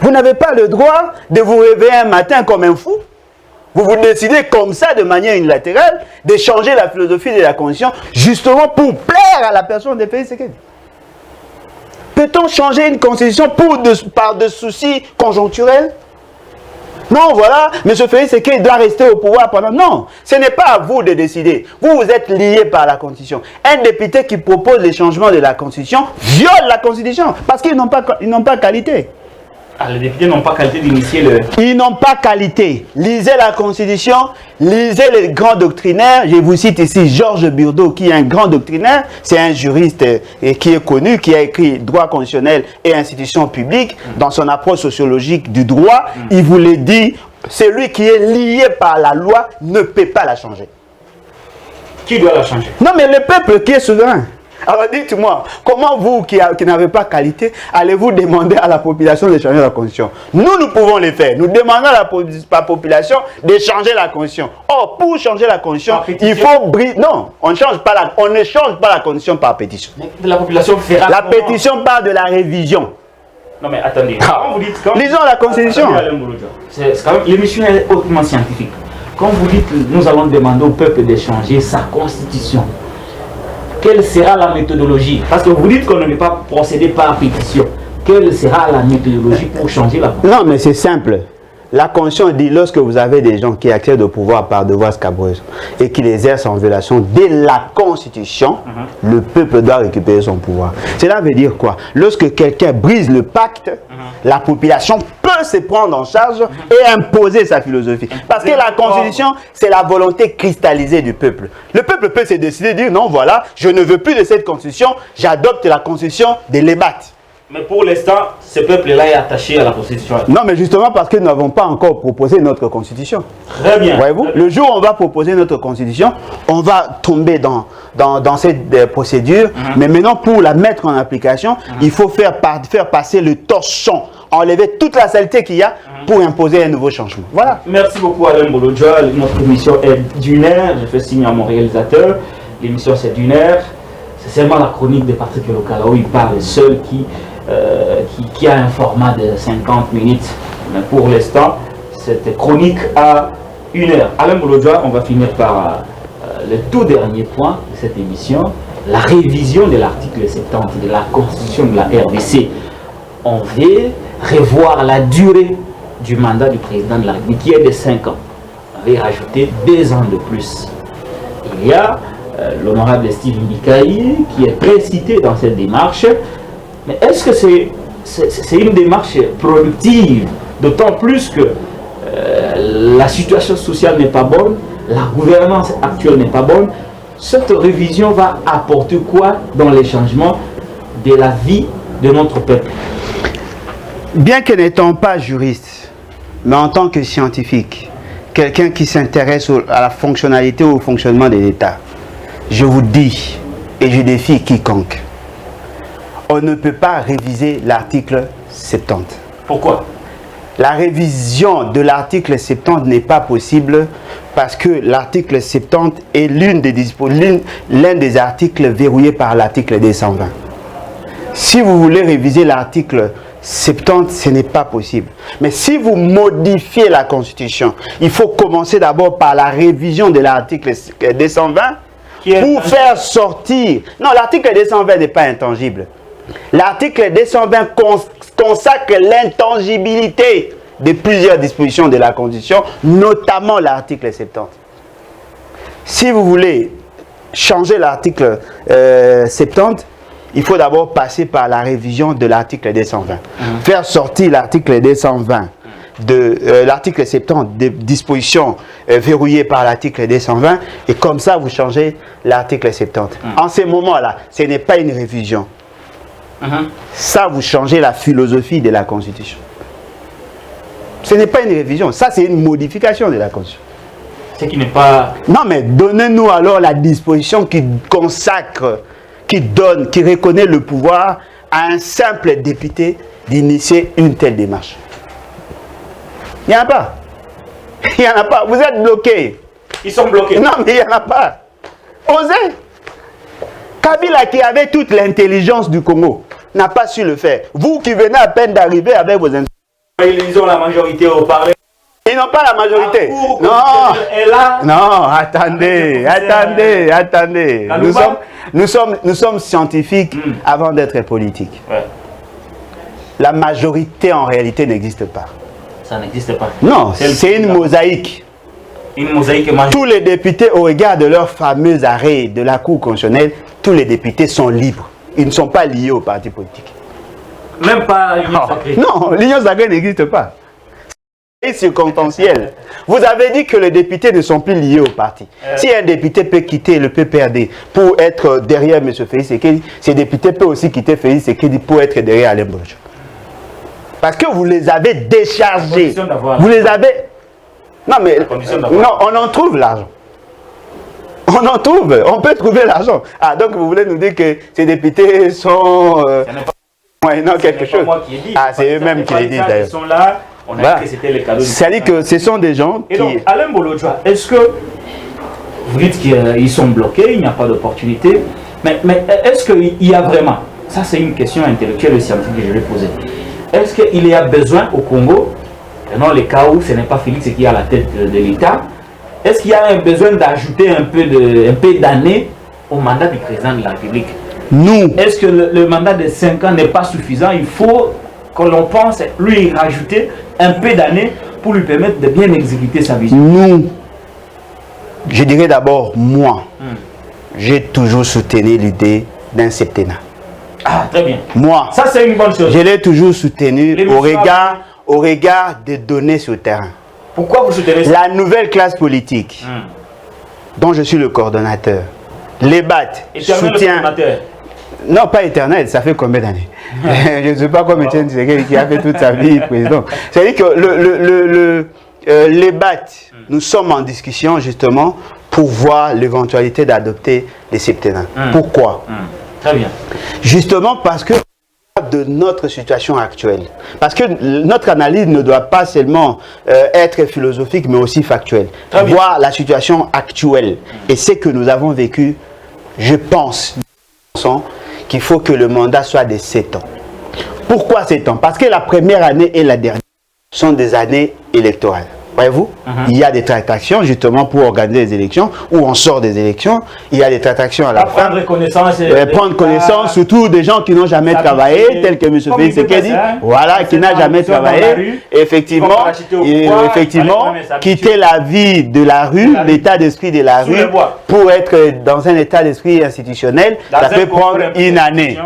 Vous n'avez pas le droit de vous réveiller un matin comme un fou. Vous décidez comme ça, de manière unilatérale, de changer la philosophie de la Constitution, justement pour plaire à la personne des pays séquels. Peut-on changer une Constitution par des soucis conjoncturels? Non, voilà, M. Félix Tshisekedi doit rester au pouvoir pendant... Non, ce n'est pas à vous de décider. Vous êtes liés par la Constitution. Un député qui propose les changements de la Constitution viole la Constitution parce qu'ils n'ont pas qualité. Ah, les députés n'ont pas qualité d'initier le... Ils n'ont pas qualité. Lisez la Constitution, lisez les grands doctrinaires. Je vous cite ici Georges Burdeau, qui est un grand doctrinaire. C'est un juriste qui est connu, qui a écrit Droit constitutionnel et institutions publiques. Dans son approche sociologique du droit, il vous le dit, celui qui est lié par la loi ne peut pas la changer. Qui doit la changer? Non, mais le peuple qui est souverain. Alors dites-moi, comment vous qui n'avez pas qualité, allez-vous demander à la population de changer la constitution? Nous pouvons le faire. Nous demandons à la population de changer la constitution. Or, pour changer la constitution, il faut briser... Non, on ne change pas la constitution par pétition. Mais la population fera la pétition parle de la révision. Non mais attendez, quand vous dites... Lisons la constitution. L'émission est hautement scientifique. Quand vous dites nous allons demander au peuple de changer sa constitution, quelle sera la méthodologie? Parce que vous dites qu'on ne peut pas procéder par pétition. Quelle sera la méthodologie pour changer la constitution? Non, mais c'est simple. La Constitution dit lorsque vous avez des gens qui accèdent au pouvoir par devoir scabreux et qui l'exercent en violation dès la Constitution, le peuple doit récupérer son pouvoir. Cela veut dire quoi? Lorsque quelqu'un brise le pacte, la population peut se prendre en charge et imposer sa philosophie. Parce que la Constitution, c'est la volonté cristallisée du peuple. Le peuple peut se décider de dire non, voilà, je ne veux plus de cette Constitution, j'adopte la Constitution de l'Ébat. Mais pour l'instant, ce peuple-là est attaché à la Constitution. Non, mais justement parce que nous n'avons pas encore proposé notre Constitution. Très bien. Voyez-vous, le jour où on va proposer notre Constitution, on va tomber dans cette procédure. Mais maintenant, pour la mettre en application, il faut faire passer le torchon, enlever toute la saleté qu'il y a pour imposer un nouveau changement. Voilà. Merci beaucoup Alain Bolodja. Notre émission est d'une heure. Je fais signe à mon réalisateur. L'émission c'est d'une heure. C'est seulement la chronique de Patrick Lokala où il parle seul qui a un format de 50 minutes. Mais pour l'instant, cette chronique a 1 heure. Alain Bolodja, on va finir par le tout dernier point de cette émission, la révision de l'article 70 de la Constitution de la RDC. On veut revoir la durée du mandat du président de la République qui est de 5 ans. On veut rajouter 2 ans de plus. Il y a l'honorable Steve Mbikaï qui est précité dans cette démarche. Mais est-ce que c'est une démarche productive? D'autant plus que la situation sociale n'est pas bonne, la gouvernance actuelle n'est pas bonne. Cette révision va apporter quoi dans les changements de la vie de notre peuple? Bien que n'étant pas juriste, mais en tant que scientifique, quelqu'un qui s'intéresse à la fonctionnalité ou au fonctionnement de l'État, je vous dis et je défie quiconque, on ne peut pas réviser l'article 70. Pourquoi? La révision de l'article 70 n'est pas possible parce que l'article 70 est l'un des articles verrouillés par l'article 220. Si vous voulez réviser l'article 70, ce n'est pas possible. Mais si vous modifiez la Constitution, il faut commencer d'abord par la révision de l'article 220 pour faire sortir... Non, l'article 220 n'est pas intangible. L'article 220 consacre l'intangibilité de plusieurs dispositions de la Constitution, notamment l'article 70. Si vous voulez changer l'article 70, il faut d'abord passer par la révision de l'article 220. Faire sortir l'article 220 de l'article 70 des dispositions verrouillées par l'article 220 et comme ça vous changez l'article 70. En ce moment-là, ce n'est pas une révision. Ça, vous changez la philosophie de la Constitution. Ce n'est pas une révision, ça c'est une modification de la Constitution. Ce qui n'est pas... Non, mais donnez-nous alors la disposition qui consacre, qui donne, qui reconnaît le pouvoir à un simple député d'initier une telle démarche. Il n'y en a pas. Il n'y en a pas. Vous êtes bloqués. Ils sont bloqués. Non, mais il n'y en a pas. Osez. Kabila qui avait toute l'intelligence du Congo n'a pas su le faire. Vous qui venez à peine d'arriver avec vos intelligences. Ils ont la majorité au Parlement. Ils n'ont pas la majorité. Non, attendez. Nous sommes scientifiques avant d'être politiques. Ouais. La majorité en réalité n'existe pas. Ça n'existe pas. Non, c'est une mosaïque. Une mosaïque magique. Tous les députés, au regard de leur fameux arrêt de la Cour constitutionnelle, tous les députés sont libres. Ils ne sont pas liés au parti politique. Même pas l'union sacrée. Non, l'union sacrée n'existe pas. C'est circonstanciel. Vous avez dit que les députés ne sont plus liés au parti. Si un député peut quitter le PPRD pour être derrière M. Félix Tshisekedi, ces députés peuvent aussi quitter Félix Tshisekedi pour être derrière Alain Bolodja. Parce que vous les avez déchargés. Vous les avez... Non, mais non, on en trouve l'argent. On On en trouve, on peut trouver l'argent. Ah, donc vous voulez nous dire que ces députés sont moyennant quelque chose. Moi qui ai dit. Ah, c'est eux-mêmes qui le disent d'ailleurs. Ils sont là, on a dit que c'était les cadeaux. C'est-à-dire que ce sont des gens qui... Et donc, Alain Bolodjoa, est-ce que vous dites qu'ils sont bloqués, il n'y a pas d'opportunité, mais est-ce qu'il y a vraiment, ça c'est une question intellectuelle et scientifique que je vais poser, est-ce qu'il y a besoin au Congo, dans les cas où ce n'est pas Félix qui est à la tête de l'État, est-ce qu'il y a un besoin d'ajouter un peu d'années au mandat du président de la République? Nous. Est-ce que le mandat de 5 ans n'est pas suffisant? Il faut que l'on pense lui rajouter un peu d'années pour lui permettre de bien exécuter sa vision. Nous, je dirais d'abord, moi, j'ai toujours soutenu l'idée d'un septennat. Ah, très bien. Moi, ça c'est une bonne chose. Je l'ai toujours soutenu au regard des données sur le terrain. Pourquoi vous soutenez ça? La nouvelle classe politique, dont je suis le coordonnateur, les BAT, soutient... Non, pas éternel, ça fait combien d'années? Je ne sais pas comme Étienne Tshisekedi qui a fait toute sa vie président. C'est-à-dire que les BAT, nous sommes en discussion justement pour voir l'éventualité d'adopter les septennats. Pourquoi? Très bien. Justement parce que de notre situation actuelle. Parce que notre analyse ne doit pas seulement être philosophique, mais aussi factuelle. Voir la situation actuelle et ce que nous avons vécu, je pense qu'il faut que le mandat soit de 7 ans. Pourquoi 7 ans? Parce que la première année et la dernière sont des années électorales. Voyez-vous, il y a des tractations justement pour organiser des élections, où on sort des élections, il y a des tractations à la fin. Prendre connaissance. Prendre connaissance, surtout des gens qui n'ont jamais travaillé, tels que M. Félix Tshisekedi, voilà, qui n'a jamais travaillé, effectivement, quitter la vie de la rue, l'état d'esprit de la rue, pour être dans un état d'esprit institutionnel, ça peut prendre une année.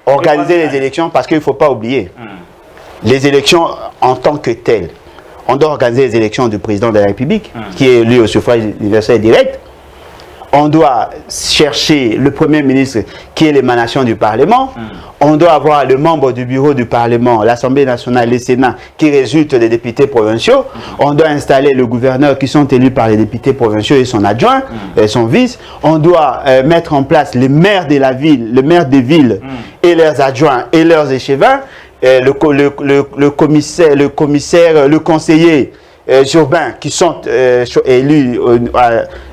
Organiser les élections, parce qu'il ne faut pas oublier, les élections en tant que telles, on doit organiser les élections du président de la République, qui est élu au suffrage universel direct. On doit chercher le Premier ministre, qui est l'émanation du Parlement. On doit avoir le membre du bureau du Parlement, l'Assemblée nationale, le Sénat, qui résulte des députés provinciaux. On doit installer le gouverneur qui sont élus par les députés provinciaux et son adjoint, et son vice. On doit mettre en place les maires de la ville, le maire des villes et leurs adjoints et leurs échevins. Le conseiller urbain qui sont élus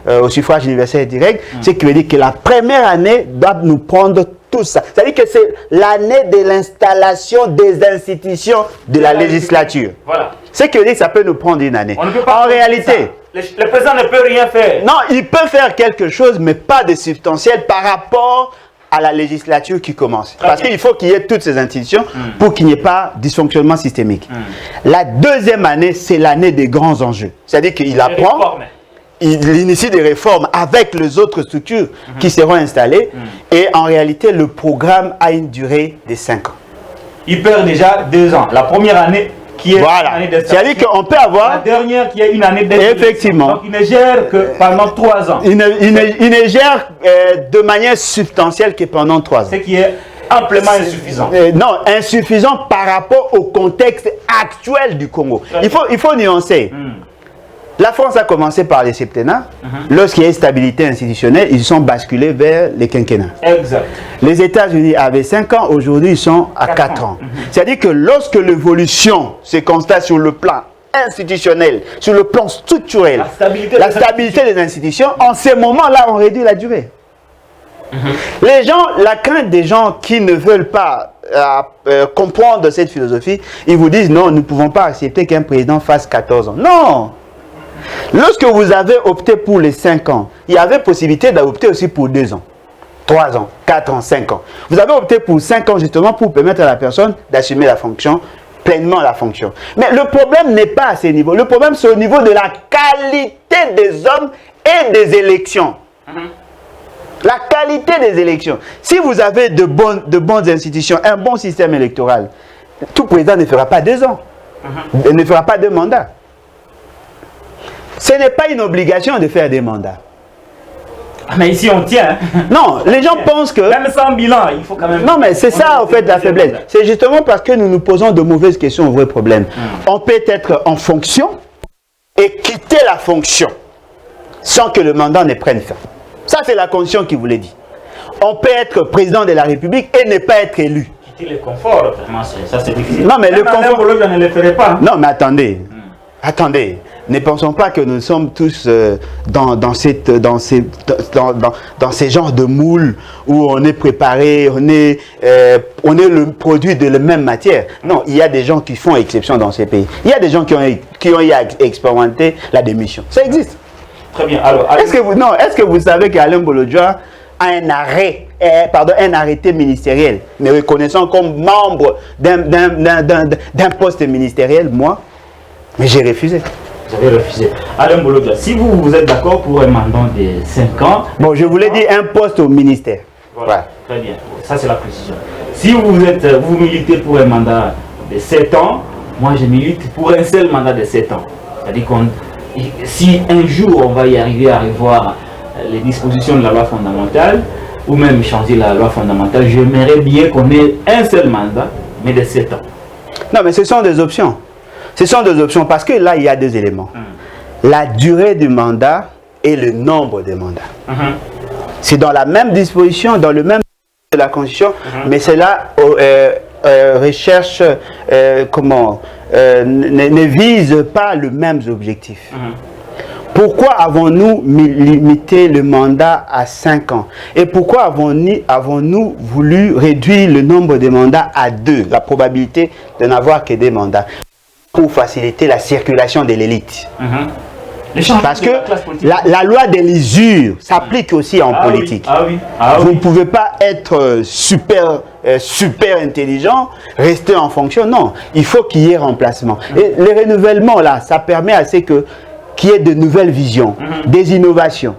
au suffrage universel direct, ce qui veut dire que la première année doit nous prendre tout ça. C'est-à-dire que c'est l'année de l'installation des institutions de la législature. Voilà. Ce qui veut dire que ça peut nous prendre une année. On ne peut pas en réalité, le président ne peut rien faire. Non, il peut faire quelque chose, mais pas de substantiel par rapport à la législature qui commence. Parce qu'il faut qu'il y ait toutes ces institutions pour qu'il n'y ait pas de dysfonctionnement systémique. La deuxième année, c'est l'année des grands enjeux. C'est-à-dire qu'il apprend, il initie des réformes avec les autres structures qui seront installées. Et en réalité, le programme a une durée de 5 ans. Il perd déjà 2 ans. La première année qui est une année d'installation. C'est-à-dire qu'on peut avoir... La dernière qui est une année d'installation. Effectivement. Donc il ne gère que pendant 3 ans. Il ne gère de manière substantielle que pendant 3 ans. Ce qui est amplement insuffisant. Non, insuffisant par rapport au contexte actuel du Congo. Il faut nuancer. La France a commencé par les septennats. Lorsqu'il y a une stabilité institutionnelle, ils sont basculés vers les quinquennats. Exact. Les États-Unis avaient 5 ans, aujourd'hui ils sont à 4 ans. C'est-à-dire que lorsque l'évolution se constate sur le plan institutionnel, sur le plan structurel, la stabilité des institutions, en ces moments-là, on réduit la durée. Les gens, la crainte des gens qui ne veulent pas comprendre cette philosophie, ils vous disent non, nous ne pouvons pas accepter qu'un président fasse 14 ans. Non! Lorsque vous avez opté pour les 5 ans, il y avait possibilité d'opter aussi pour 2 ans, 3 ans, 4 ans, 5 ans. Vous avez opté pour 5 ans justement pour permettre à la personne d'assumer la fonction, pleinement la fonction. Mais le problème n'est pas à ce niveau. Le problème, c'est au niveau de la qualité des hommes et des élections. La qualité des élections. Si vous avez de bonnes institutions, un bon système électoral, tout président ne fera pas 2 ans. Il ne fera pas 2 mandats. Ce n'est pas une obligation de faire des mandats. Mais ici on tient. Non, les gens pensent que... Même sans bilan, il faut quand même... Non, mais c'est ça, en fait, la faiblesse. C'est justement parce que nous nous posons de mauvaises questions au vrai problème. On peut être en fonction et quitter la fonction sans que le mandat ne prenne fin. Ça, c'est la Constitution qui vous le dit. On peut être président de la République et ne pas être élu. Quitter le confort, vraiment, ça c'est difficile. Non, mais le confort... Je ne le ferai pas. Non, mais attendez. Attendez. Ne pensons pas que nous sommes tous dans ces genres de moules où on est préparé, on est le produit de la même matière. Non, il y a des gens qui font exception dans ces pays. Il y a des gens qui ont expérimenté la démission. Ça existe. Très bien. Alors, est-ce que vous savez qu'Alain Bolodjoa a un arrêté ministériel, me reconnaissant comme membre d'un poste ministériel, moi, mais j'ai refusé. Vous avez refusé. Alain Bolodjoa, si vous êtes d'accord pour un mandat de 5 ans... Bon, je voulais dire un poste au ministère. Voilà. Très bien. Ça, c'est la précision. Si vous militez pour un mandat de 7 ans, moi, je milite pour un seul mandat de 7 ans. C'est-à-dire que si un jour, on va y arriver à revoir les dispositions de la loi fondamentale, ou même changer la loi fondamentale, j'aimerais bien qu'on ait un seul mandat, mais de 7 ans. Non, mais ce sont des options. Ce sont des options parce que là, il y a deux éléments. La durée du mandat et le nombre de mandats. C'est dans la même disposition, dans le même de la Constitution, mais cela recherche, ne vise pas le même objectif. Pourquoi avons-nous limité le mandat à 5 ans? Et pourquoi avons-nous voulu réduire le nombre de mandats à 2, la probabilité de n'avoir que 2 mandats? Pour faciliter la circulation de l'élite. Parce que la loi de l'usure s'applique aussi en politique. Vous ne pouvez pas être super intelligent, rester en fonction. Non, il faut qu'il y ait remplacement. Et le renouvellement, là, ça permet à ce qu'il y ait de nouvelles visions, des innovations.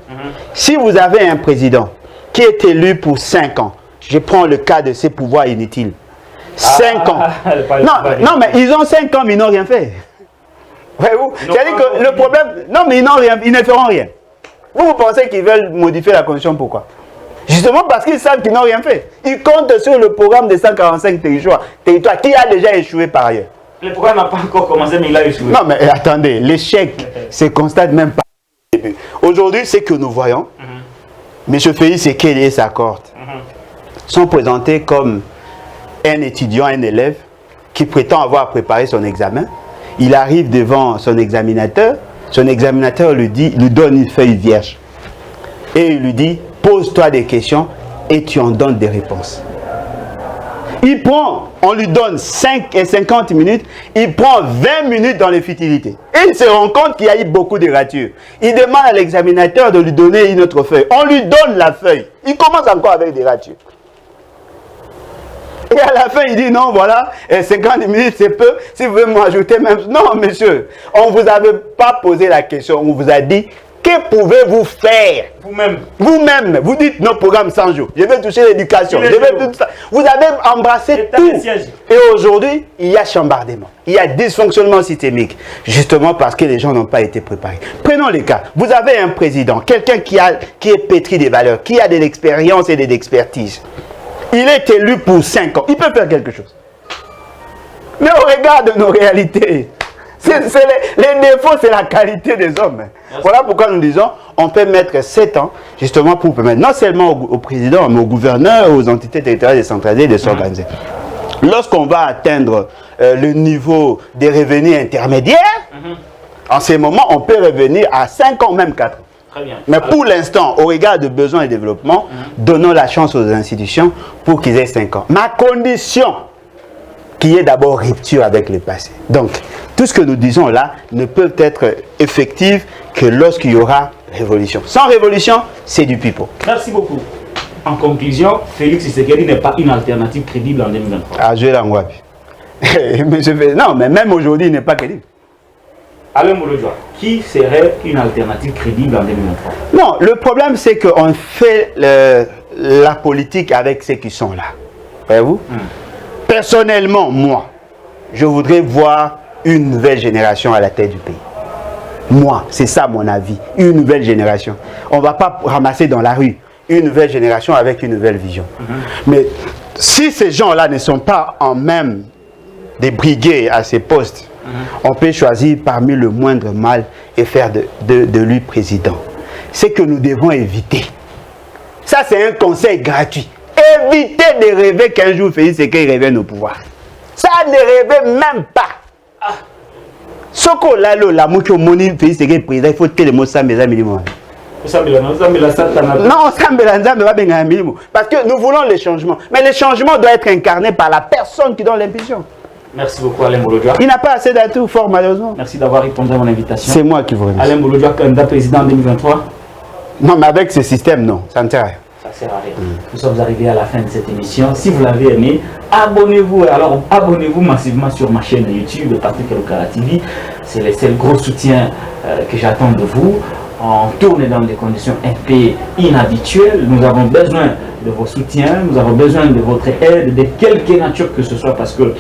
Si vous avez un président qui est élu pour 5 ans, je prends le cas de ses pouvoirs inutiles. 5 ans. Non, mais ils ont 5 ans, mais ils n'ont rien fait. Voyez-vous? C'est-à-dire que le problème... Non, mais ils ne feront rien. Vous pensez qu'ils veulent modifier la Constitution, pourquoi? Justement parce qu'ils savent qu'ils n'ont rien fait. Ils comptent sur le programme de 145 territoires qui a déjà échoué par ailleurs. Le programme n'a pas encore commencé, mais il a échoué. Non, mais attendez, l'échec se constate même pas au début. Aujourd'hui, ce que nous voyons, M. Félix Tshisekedi et sa cohorte sont présentés comme un étudiant, un élève qui prétend avoir préparé son examen. Il arrive devant son examinateur lui donne une feuille vierge et il lui dit pose-toi des questions et tu en donnes des réponses. On lui donne 50 minutes, il prend 20 minutes dans les futilités. Et il se rend compte qu'il y a eu beaucoup de ratures. Il demande à l'examinateur de lui donner une autre feuille. On lui donne la feuille. Il commence encore avec des ratures. Et à la fin, il dit non, voilà, 50 minutes, c'est peu. Si vous voulez m'ajouter même... Non, monsieur, on ne vous avait pas posé la question. On vous a dit, que pouvez-vous faire? Vous-même, vous dites nos programmes 100 jours. Je vais toucher l'éducation. Vous avez embrassé tout. Et aujourd'hui, il y a chambardement. Il y a dysfonctionnement systémique. Justement parce que les gens n'ont pas été préparés. Prenons les cas. Vous avez un président, quelqu'un qui est pétri des valeurs, qui a de l'expérience et de l'expertise. Il est élu pour 5 ans. Il peut faire quelque chose. Mais au regard de nos réalités, les défauts, c'est la qualité des hommes. Merci. Voilà pourquoi nous disons, on peut mettre 7 ans, justement pour permettre, non seulement au président, mais aux gouverneurs, aux entités territoriales décentralisées de s'organiser. Lorsqu'on va atteindre le niveau des revenus intermédiaires, en ce moment, on peut revenir à 5 ans, même 4 ans. Très bien. Mais pour l'instant, au regard de besoins et développement, donnons la chance aux institutions pour qu'ils aient 5 ans. Ma condition, qu'il y ait d'abord rupture avec le passé. Donc, tout ce que nous disons là ne peut être effectif que lorsqu'il y aura révolution. Sans révolution, c'est du pipeau. Merci beaucoup. En conclusion, Félix Tshisekedi n'est pas une alternative crédible en 2023. Ah, je l'ai non, mais même aujourd'hui, il n'est pas crédible. Alain Bolodjoa, qui serait une alternative crédible en 2023? Non, le problème c'est qu'on fait la politique avec ceux qui sont là. Voyez-vous? Personnellement, moi, je voudrais voir une nouvelle génération à la tête du pays. Moi, c'est ça mon avis. Une nouvelle génération. On ne va pas ramasser dans la rue une nouvelle génération avec une nouvelle vision. Mais si ces gens-là ne sont pas en même des briguets à ces postes, on peut choisir parmi le moindre mal et faire de lui président. Ce que nous devons éviter, Ça, c'est un conseil gratuit. Évitez de rêver qu'un jour Félix Tshisekedi revienne au pouvoir. Ça, ne rêvez même pas. Soko lalo la moucho moni Félix Tshisekedi président, il faut que le mot ça mes amis. Non, ça parce que nous voulons les changements. Mais les changements doivent être incarnés par la personne qui donne l'impulsion. Merci beaucoup Alain Bolodjoa. Il n'a pas assez d'atouts fort malheureusement. Merci d'avoir répondu à mon invitation. C'est moi qui vous remercie. Alain Bolodjoa, candidat président en 2023. Non, mais avec ce système, non, ça ne sert à rien. Ça sert à rien. Nous sommes arrivés à la fin de cette émission. Si vous l'avez aimé, abonnez-vous. Alors, abonnez-vous massivement sur ma chaîne YouTube, Patrick Elokala TV. C'est le gros soutien que j'attends de vous. On tourne dans des conditions un peu inhabituelles. Nous avons besoin de vos soutiens, nous avons besoin de votre aide, de quelque nature que ce soit, parce que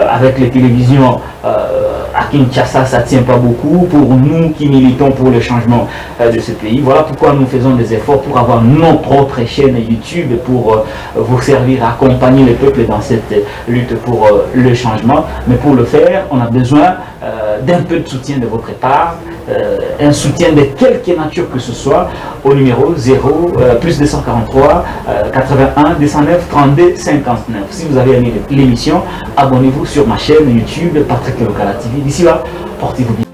avec les télévisions à Kinshasa, ça ne tient pas beaucoup pour nous qui militons pour le changement de ce pays. Voilà pourquoi nous faisons des efforts pour avoir nos propres chaînes YouTube, pour vous servir à accompagner le peuple dans cette lutte pour le changement. Mais pour le faire, on a besoin d'un peu de soutien de votre part, un soutien de quelque nature que ce soit, au numéro 0 plus 243 81 209 32 59. Si vous avez aimé l'émission, abonnez-vous sur ma chaîne YouTube Patrick Elokala TV. D'ici là, portez-vous bien.